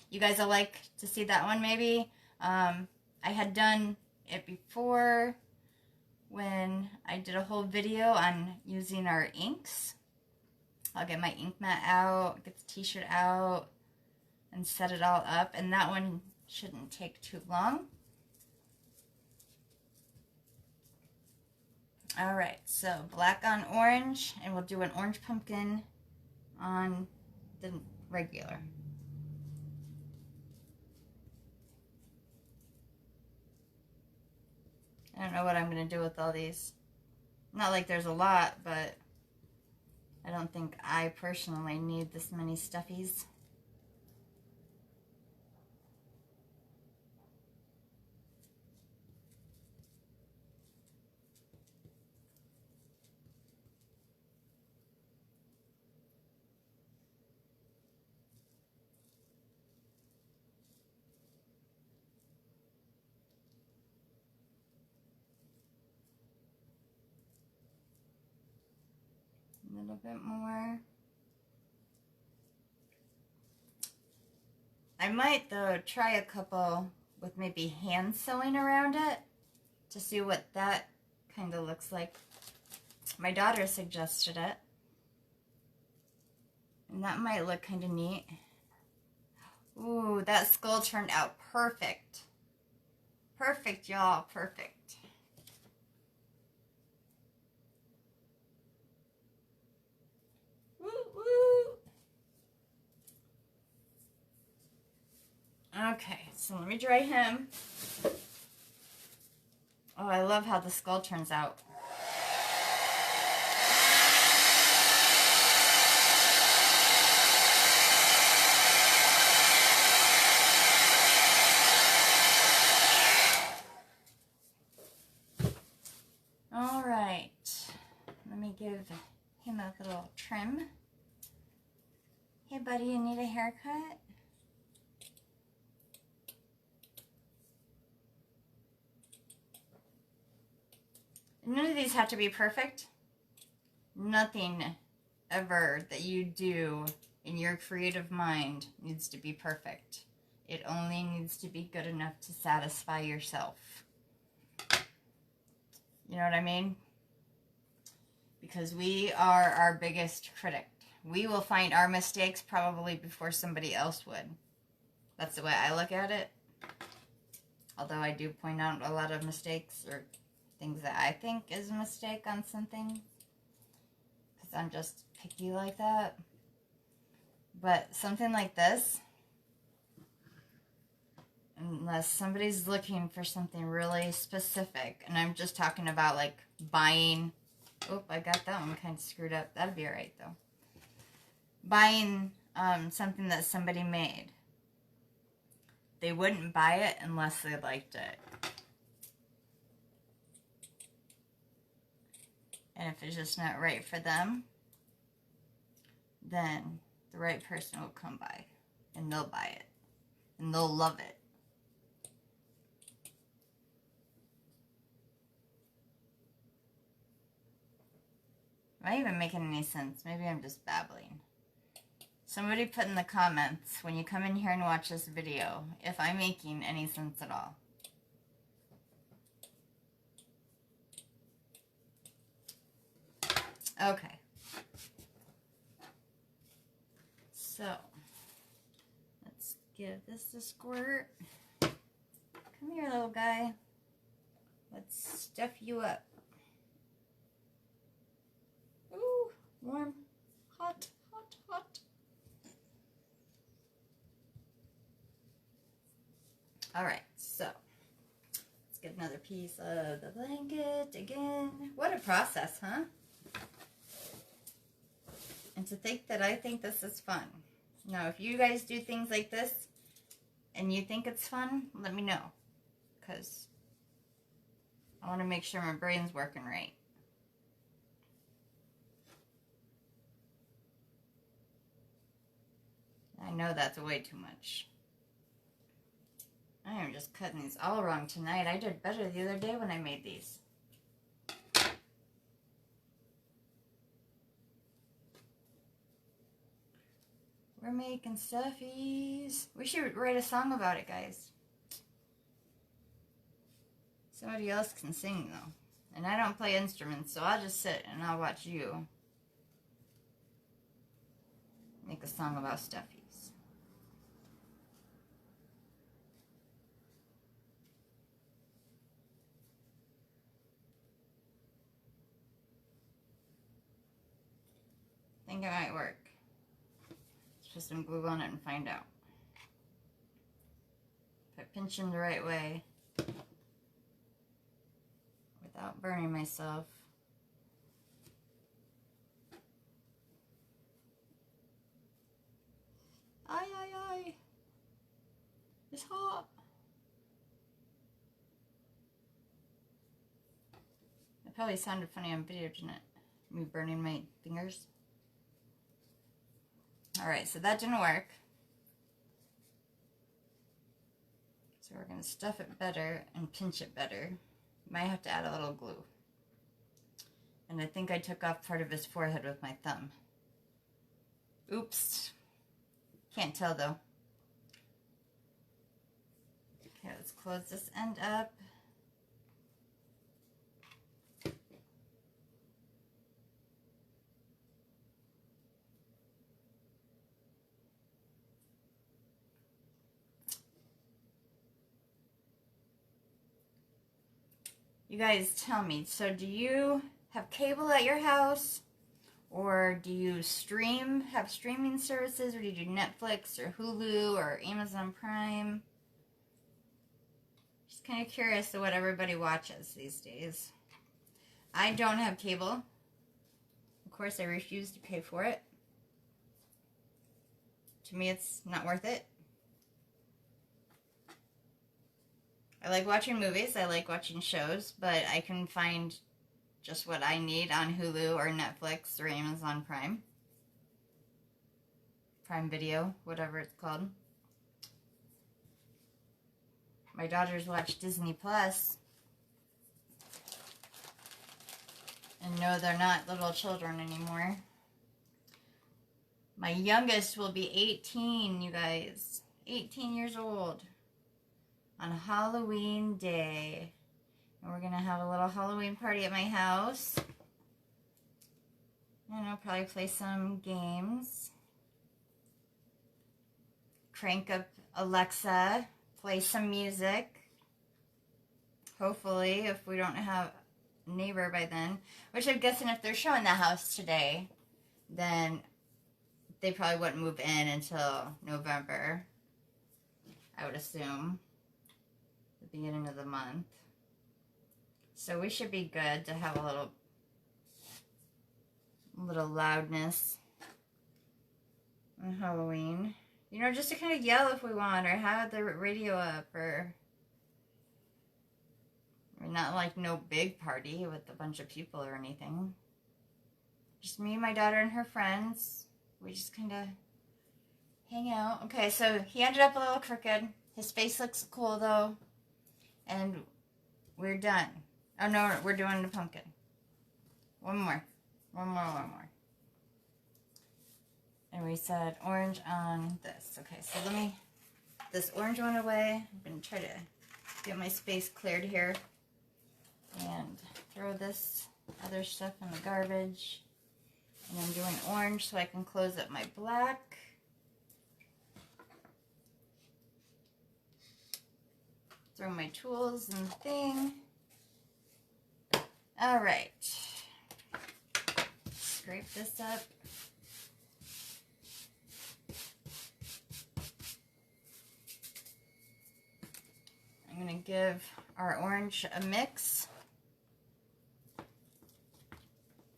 You guys will like to see that one, maybe. I had done it before when I did a whole video on using our inks. I'll get my ink mat out, get the t-shirt out, and set it all up. And that one shouldn't take too long. All right, so black on orange, and we'll do an orange pumpkin on the regular. I don't know what I'm going to do with all these. Not like there's a lot, but I don't think I personally need this many stuffies. A little bit more. I might, though, try a couple with maybe hand sewing around it to see what that kind of looks like. My daughter suggested it, and that might look kind of neat. Ooh, that skull turned out perfect. Perfect, y'all, perfect. Okay, so let me dry him. Oh, I love how the skull turns out. All right, let me give him a little trim. Hey, buddy, you need a haircut? None of these have to be perfect. Nothing ever that you do in your creative mind needs to be perfect. It only needs to be good enough to satisfy yourself. You know what I mean? Because we are our biggest critic. We will find our mistakes probably before somebody else would. That's the way I look at it. Although I do point out a lot of mistakes or things that I think is a mistake on something, because I'm just picky like that. But something like this, unless somebody's looking for something really specific, and I'm just talking about like buying, oh, I got that one kind of screwed up. That'd be all right though. Buying something that somebody made. They wouldn't buy it unless they liked it. And if it's just not right for them, then the right person will come by and they'll buy it and they'll love it. Am I even making any sense? Maybe I'm just babbling. Somebody put in the comments when you come in here and watch this video if I'm making any sense at all. Okay. So, let's give this a squirt. Come here, little guy. Let's stuff you up. Ooh, warm, hot, hot, hot. All right, so let's get another piece of the blanket again. What a process, huh? And to think that I think this is fun. Now, if you guys do things like this and you think it's fun, let me know. Because I want to make sure my brain's working right. I know that's way too much. I am just cutting these all wrong tonight. I did better the other day when I made these. We're making stuffies. We should write a song about it, guys. Somebody else can sing, though. And I don't play instruments, so I'll just sit and I'll watch you make a song about stuffies. I think it might work. Let's put some glue on it and find out. If I pinch them the right way without burning myself. Aye, aye, aye. It's hot. It probably sounded funny on video, didn't it? Me burning my fingers. Alright, so that didn't work. So we're going to stuff it better and pinch it better. Might have to add a little glue. And I think I took off part of his forehead with my thumb. Oops. Can't tell though. Okay, let's close this end up. You guys tell me, so do you have cable at your house? Or do you have streaming services? Or do you do Netflix or Hulu or Amazon Prime? Just kind of curious to what everybody watches these days. I don't have cable. Of course, I refuse to pay for it. To me, it's not worth it. I like watching movies, I like watching shows, but I can find just what I need on Hulu or Netflix or Amazon Prime. Prime Video, whatever it's called. My daughters watch Disney Plus. And no, they're not little children anymore. My youngest will be 18, you guys. 18 years old. On Halloween day. And we're going to have a little Halloween party at my house. And I'll probably play some games. Crank up Alexa. Play some music. Hopefully, if we don't have a neighbor by then. Which I'm guessing if they're showing the house today, then they probably wouldn't move in until November, I would assume, the beginning of the month. So we should be good to have a little loudness on Halloween. You know, just to kind of yell if we want, or have the radio up, or not like no big party with a bunch of people or anything. Just me, my daughter, and her friends. We just kind of hang out. Okay, so he ended up a little crooked. His face looks cool, though. And we're done. Oh, no, we're doing the pumpkin. One more. And we said orange on this. Okay, so let me... This orange one away. I'm going to try to get my space cleared here. And throw this other stuff in the garbage. And I'm doing orange so I can close up my black. Throw my tools in the thing. Alright. Scrape this up. I'm going to give our orange a mix.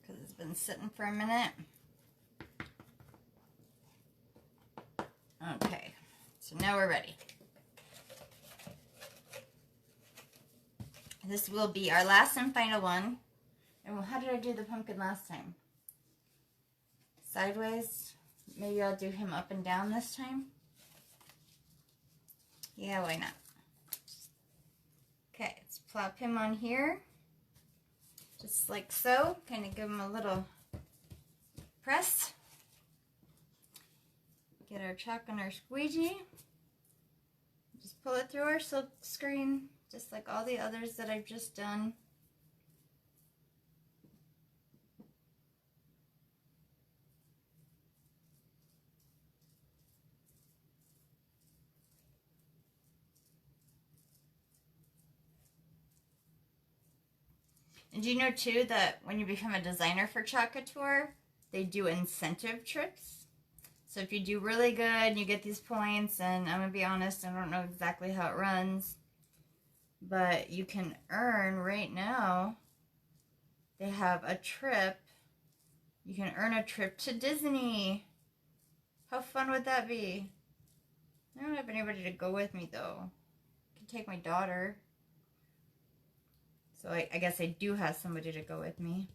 Because it's been sitting for a minute. Okay. So now we're ready. This will be our last and final one. And how did I do the pumpkin last time? Sideways? Maybe I'll do him up and down this time? Yeah, why not? Okay, let's plop him on here. Just like so. Kind of give him a little press. Get our chalk and our squeegee. Just pull it through our silk screen. Just like all the others that I've just done. And do you know too that when you become a designer for Chalk Couture, they do incentive trips? So if you do really good, you get these points, and I'm going to be honest, I don't know exactly how it runs. But you can earn right now, they have a trip. You can earn a trip to Disney. How fun would that be? I don't have anybody to go with me though. I can take my daughter. So I guess I do have somebody to go with me.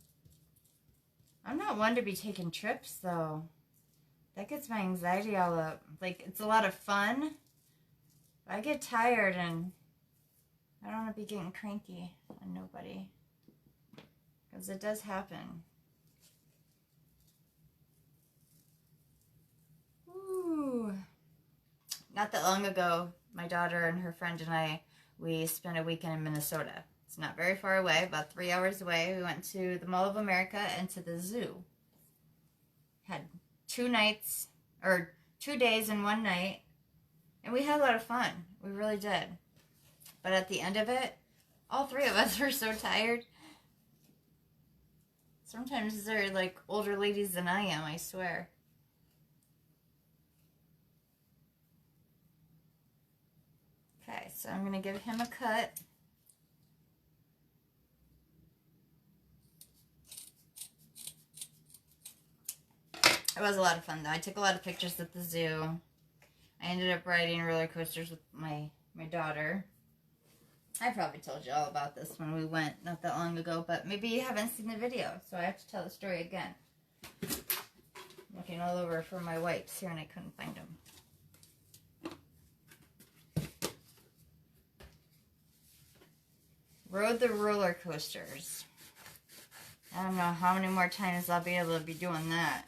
I'm not one to be taking trips though. That gets my anxiety all up. Like, it's a lot of fun. But I get tired and I don't want to be getting cranky on nobody. Because it does happen. Ooh. Not that long ago, my daughter and her friend and I, we spent a weekend in Minnesota. It's not very far away, about 3 hours away. We went to the Mall of America and to the zoo. Had 2 nights, or 2 days and 1 night. And we had a lot of fun. We really did. But at the end of it, all 3 of us were so tired. Sometimes they're like older ladies than I am, I swear. Okay, so I'm going to give him a cut. It was a lot of fun though. I took a lot of pictures at the zoo. I ended up riding roller coasters with my daughter. I probably told you all about this when we went not that long ago, but maybe you haven't seen the video, so I have to tell the story again. I'm looking all over for my wipes here and I couldn't find them. Rode the roller coasters. I don't know how many more times I'll be able to be doing that.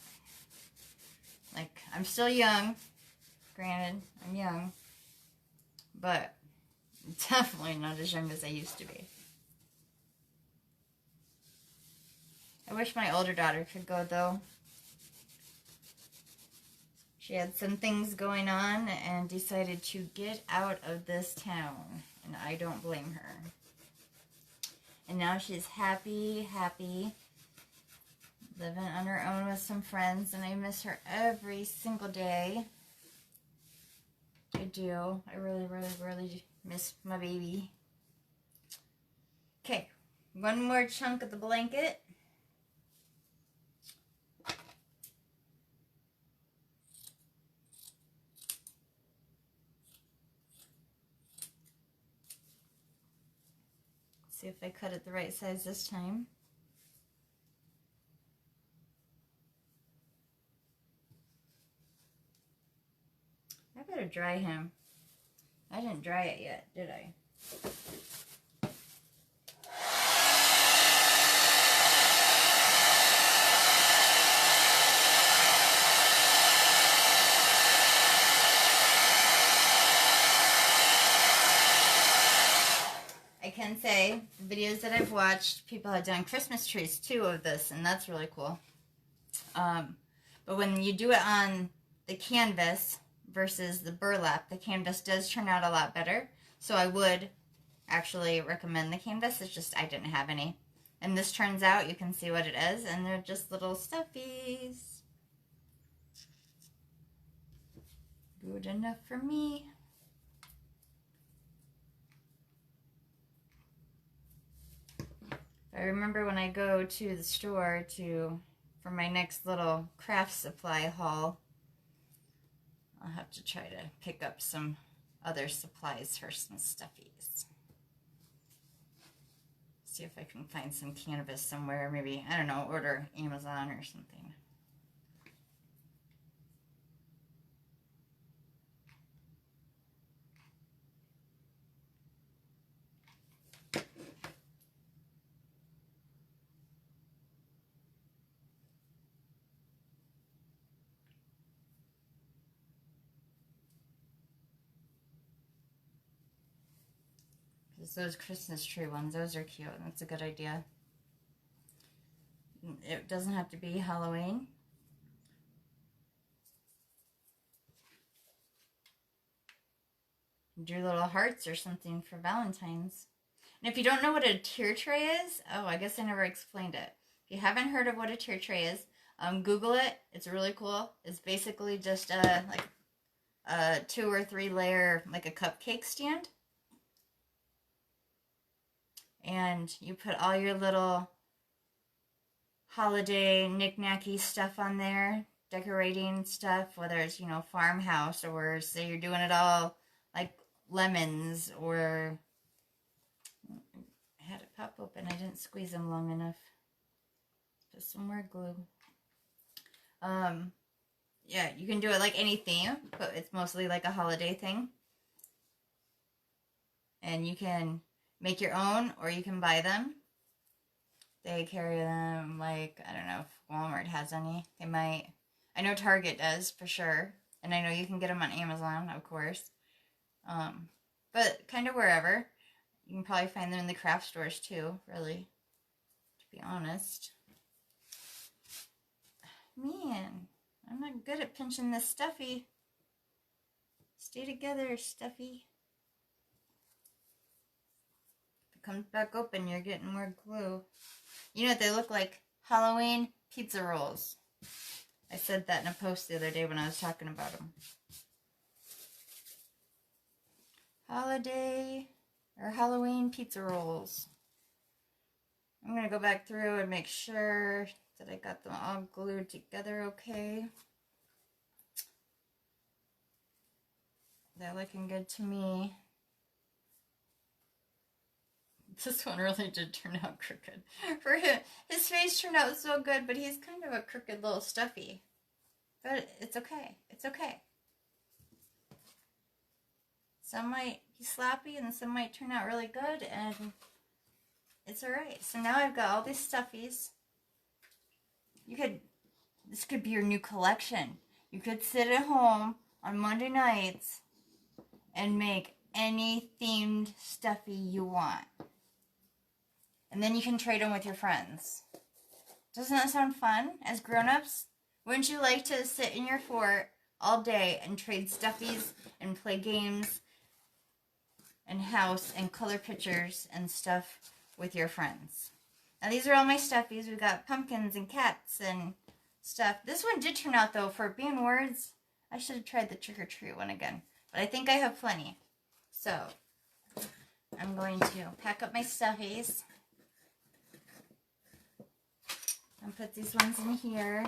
Like, I'm still young. Granted, I'm young. But definitely not as young as I used to be. I wish my older daughter could go, though. She had some things going on and decided to get out of this town. And I don't blame her. And now she's happy living on her own with some friends, and I miss her every single day. I do. I really, really, really miss my baby. Okay, one more chunk of the blanket. See if I cut it the right size this time. I better dry him. I didn't dry it yet, did I? I can say the videos that I've watched, people have done Christmas trees too of this, and that's really cool. But when you do it on the canvas versus the burlap, the canvas does turn out a lot better. So I would actually recommend the canvas. It's just I didn't have any. And this turns out, you can see what it is, and they're just little stuffies. Good enough for me. I remember when I go to the store for my next little craft supply haul, I'll have to try to pick up some other supplies for some stuffies. See if I can find some canvas somewhere. Maybe, I don't know, order Amazon or something. Those Christmas tree ones, those are cute. That's a good idea. It doesn't have to be Halloween. Do little hearts or something for Valentine's. And if you don't know what a tier tray is, oh, I guess I never explained it. If you haven't heard of what a tier tray is, Google it. It's really cool. It's basically just like a 2 or 3 layer, like a cupcake stand. And you put all your little holiday knick-knacky stuff on there, decorating stuff, whether it's, you know, farmhouse, or say you're doing it all like lemons, or I had it pop open. I didn't squeeze them long enough. Put some more glue. Yeah, you can do it like any theme, but it's mostly like a holiday thing. And you can make your own, or you can buy them. They carry them, like, I don't know if Walmart has any. They might. I know Target does, for sure. And I know you can get them on Amazon, of course. But kind of wherever. You can probably find them in the craft stores, too, really, to be honest. Man, I'm not good at pinching this stuffy. Stay together, stuffy. Comes back open, you're getting more glue. You know what they look like? Halloween pizza rolls. I said that in a post the other day when I was talking about them. Holiday or Halloween pizza rolls. I'm going to go back through and make sure that I got them all glued together okay. They're looking good to me. This one really did turn out crooked. For him, his face turned out so good, but he's kind of a crooked little stuffy. But it's okay. It's okay. Some might be sloppy and some might turn out really good, and it's alright. So now I've got all these stuffies. This could be your new collection. You could sit at home on Monday nights and make any themed stuffy you want. And then you can trade them with your friends. Doesn't that sound fun? As grown-ups, wouldn't you like to sit in your fort all day and trade stuffies and play games and house and color pictures and stuff with your friends? Now these are all my stuffies. We've got pumpkins and cats and stuff. This one did turn out, though, for being words. I should have tried the trick or treat one again. But I think I have plenty. So, I'm going to pack up my stuffies. And put these ones in here.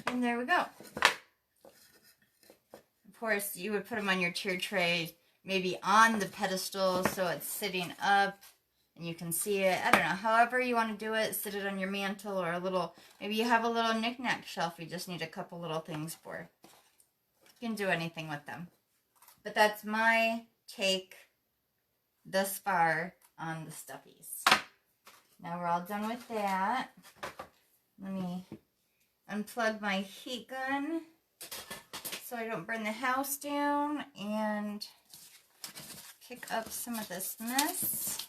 And there we go. Of course, you would put them on your tier tray, maybe on the pedestal so it's sitting up and you can see it. I don't know, however you want to do it, sit it on your mantle or a little, maybe you have a little knick-knack shelf you just need a couple little things for. You can do anything with them. But that's my take thus far on the stuffies. Now we're all done with that. Let me unplug my heat gun so I don't burn the house down and pick up some of this mess.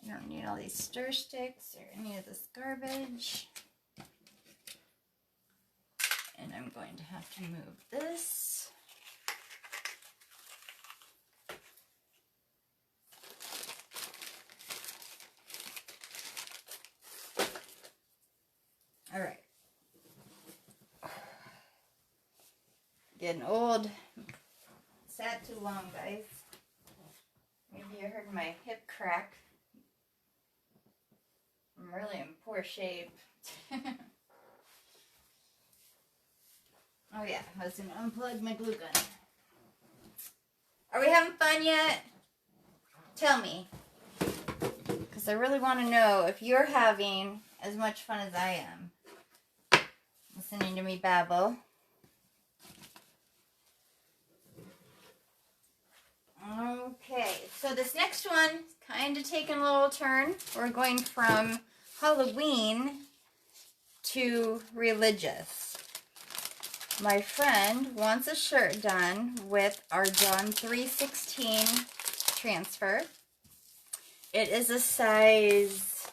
I don't need all these stir sticks or any of this garbage. And I'm going to have to move this. All right. Getting old. Sat too long, guys. Maybe you heard my hip crack. I'm really in poor shape. Oh yeah, I was going to unplug my glue gun. Are we having fun yet? Tell me. Because I really want to know if you're having as much fun as I am. Listening to me babble. Okay, so this next one is kind of taking a little turn. We're going from Halloween to religious. My friend wants a shirt done with our John 3:16 transfer. It is a size,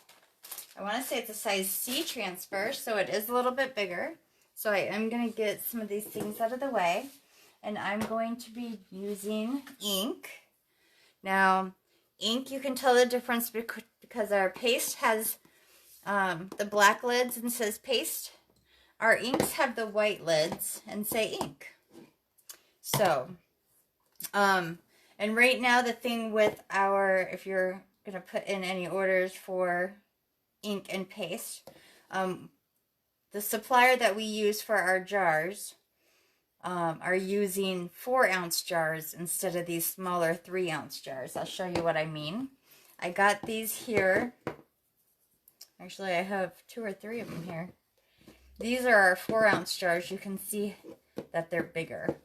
I want to say it's a size C transfer, so it is a little bit bigger. So I am going to get some of these things out of the way. And I'm going to be using ink. Now, ink, you can tell the difference because our paste has the black lids and says paste. Our inks have the white lids and say ink. So, and right now the thing with our, if you're going to put in any orders for ink and paste, the supplier that we use for our jars are using 4-ounce jars instead of these smaller 3-ounce jars. I'll show you what I mean. I got these here. Actually, I have 2 or 3 of them here. These are our 4-ounce jars. You can see that they're bigger.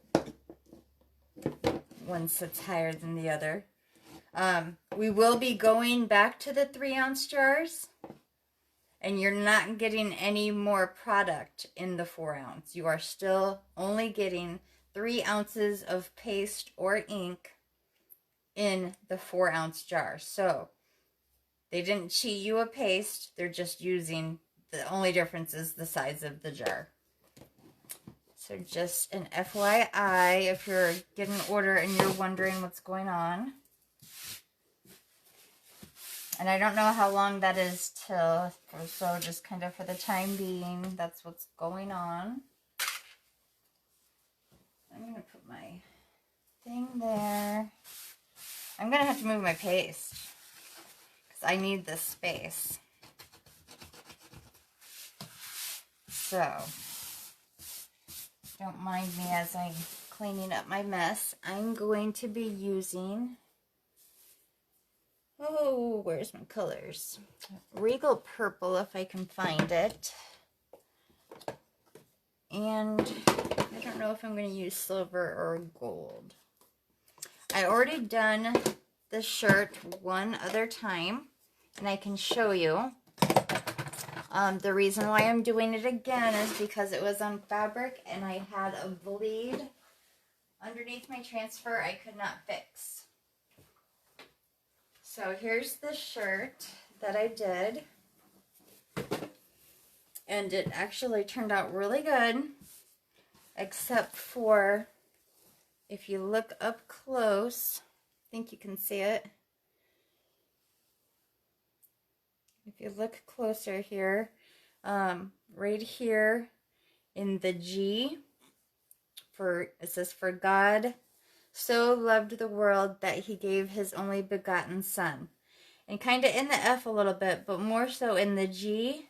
One sits higher than the other. We will be going back to the 3-ounce jars. And you're not getting any more product in the 4-ounce. You are still only getting 3 ounces of paste or ink in the 4-ounce jar. So they didn't cheat you a paste. They're just using, the only difference is the size of the jar. So just an FYI if you're getting an order and you're wondering what's going on. And I don't know how long that is till, so just kind of for the time being, that's what's going on. I'm going to put my thing there. I'm going to have to move my paste because I need this space. So, don't mind me as I'm cleaning up my mess. I'm going to be using... Oh, where's my colors? Regal Purple, if I can find it. And I don't know if I'm going to use silver or gold. I already done the shirt one other time, and I can show you. The reason why I'm doing it again is because it was on fabric, and I had a bleed underneath my transfer I could not fix. So here's the shirt that I did, and it actually turned out really good, except for if you look up close, I think you can see it. If you look closer here, right here in the G, it says, "For God so loved the world that he gave his only begotten son." And kind of in the F a little bit, but more so in the G,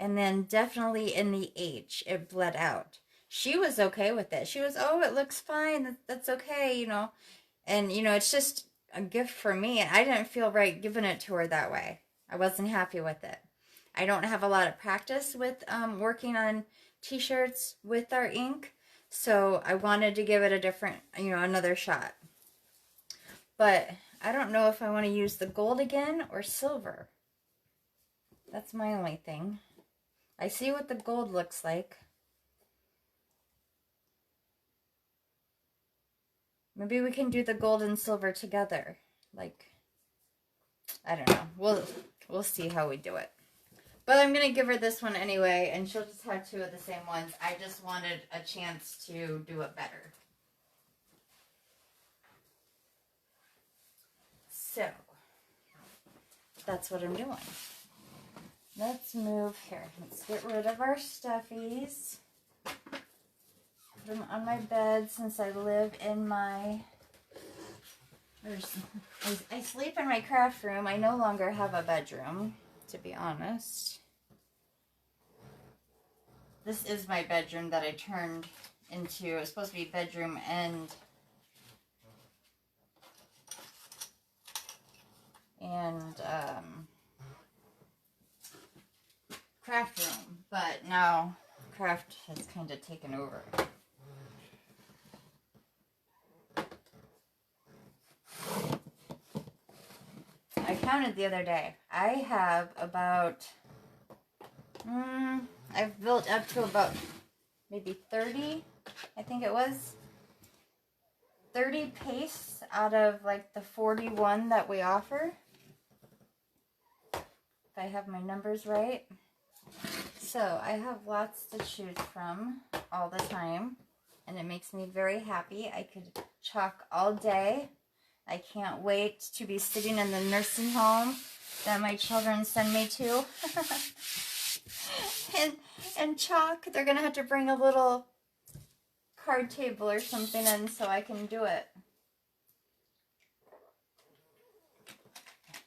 and then definitely in the H, it bled out. She was okay with it. She was, "Oh, it looks fine. That's okay, you know." And, you know, it's just a gift for me. And I didn't feel right giving it to her that way. I wasn't happy with it. I don't have a lot of practice with working on t-shirts with our ink. So I wanted to give it a different, you know, another shot. But I don't know if I want to use the gold again or silver. That's my only thing. I see what the gold looks like. Maybe we can do the gold and silver together. Like, I don't know. We'll see how we do it. But I'm going to give her this one anyway, and she'll just have two of the same ones. I just wanted a chance to do it better. So, that's what I'm doing. Let's move here. Let's get rid of our stuffies. Put them on my bed since I live in my... I sleep in my craft room. I no longer have a bedroom, to be honest. This is my bedroom that I turned into. It was supposed to be bedroom and craft room, but now craft has kind of taken over. I counted the other day. I have about, I've built up to about maybe 30, I think it was. 30 pastes out of like the 41 that we offer. If I have my numbers right. So I have lots to choose from all the time. And it makes me very happy. I could chalk all day. I can't wait to be sitting in the nursing home that my children send me to. and chalk. They're going to have to bring a little card table or something in so I can do it.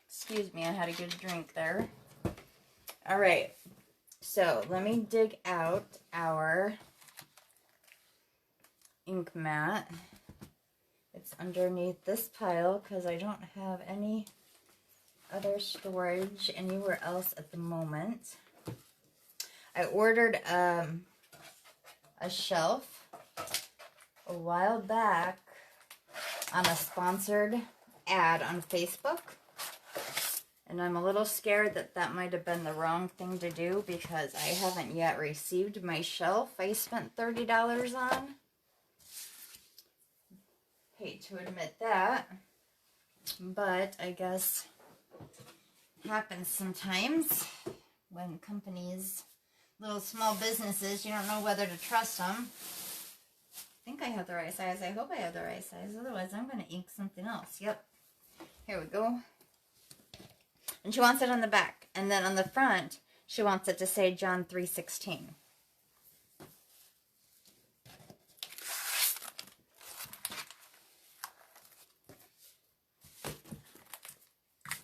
Excuse me, I had a good drink there. All right. So let me dig out our ink mat. It's underneath this pile because I don't have any other storage anywhere else at the moment. I ordered a shelf a while back on a sponsored ad on Facebook. And I'm a little scared that that might have been the wrong thing to do because I haven't yet received my shelf I spent $30 on. Hate to admit that, but I guess it happens sometimes when companies, little small businesses, you don't know whether to trust them. I think I have the right size. I hope I have the right size. Otherwise, I'm going to ink something else. Yep. Here we go. And she wants it on the back. And then on the front, she wants it to say John 3:16.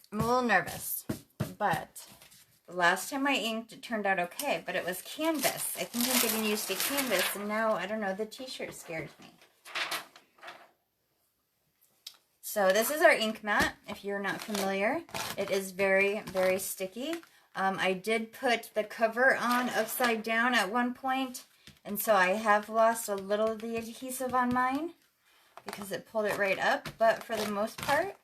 I'm a little nervous, but the last time I inked, it turned out okay, but it was canvas. I think I'm getting used to canvas, and now, I don't know, the t-shirt scares me. So this is our ink mat, if you're not familiar. It is very, very sticky. I did put the cover on upside down at one point, and so I have lost a little of the adhesive on mine because it pulled it right up, but for the most part,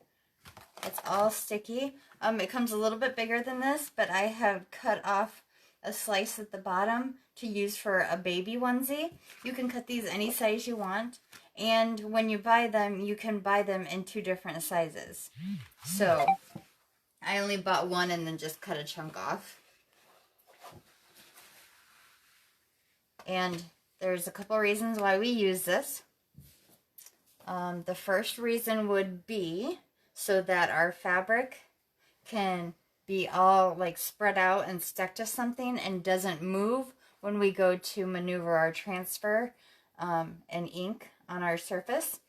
it's all sticky. It comes a little bit bigger than this, but I have cut off a slice at the bottom to use for a baby onesie. You can cut these any size you want. And when you buy them, you can buy them in 2 different sizes. So I only bought one and then just cut a chunk off. And there's a couple reasons why we use this. The first reason would be so that our fabric can be all like spread out and stuck to something and doesn't move when we go to maneuver our transfer and ink on our surface.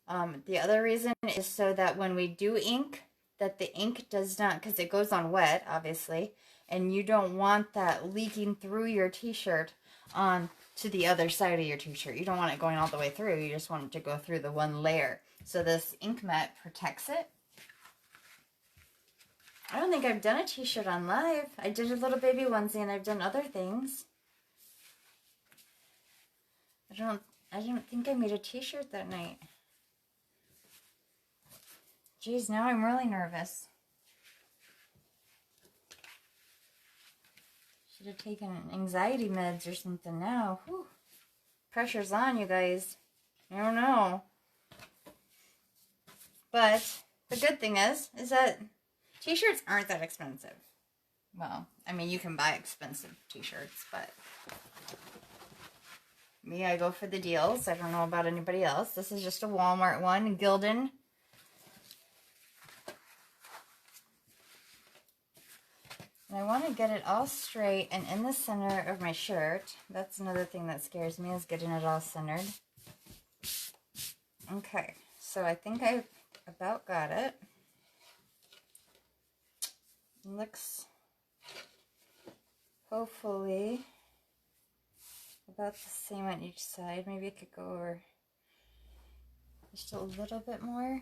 The other reason is so that when we do ink, that the ink does not, because it goes on wet, obviously, and you don't want that leaking through your t-shirt on to the other side of your t-shirt. You don't want it going all the way through. You just want it to go through the one layer. So this ink mat protects it. I don't think I've done a t-shirt on live. I did a little baby onesie and I've done other things. I don't think I made a t-shirt that night. Geez, now I'm really nervous. Should have taken anxiety meds or something now. Whew. Pressure's on, you guys. I don't know. But the good thing is that t-shirts aren't that expensive. Well, I mean, you can buy expensive t-shirts, but me, I go for the deals. I don't know about anybody else. This is just a Walmart one, Gildan. And I want to get it all straight and in the center of my shirt. That's another thing that scares me, is getting it all centered. Okay, so I think I about got it. Looks hopefully about the same on each side. Maybe I could go over just a little bit more.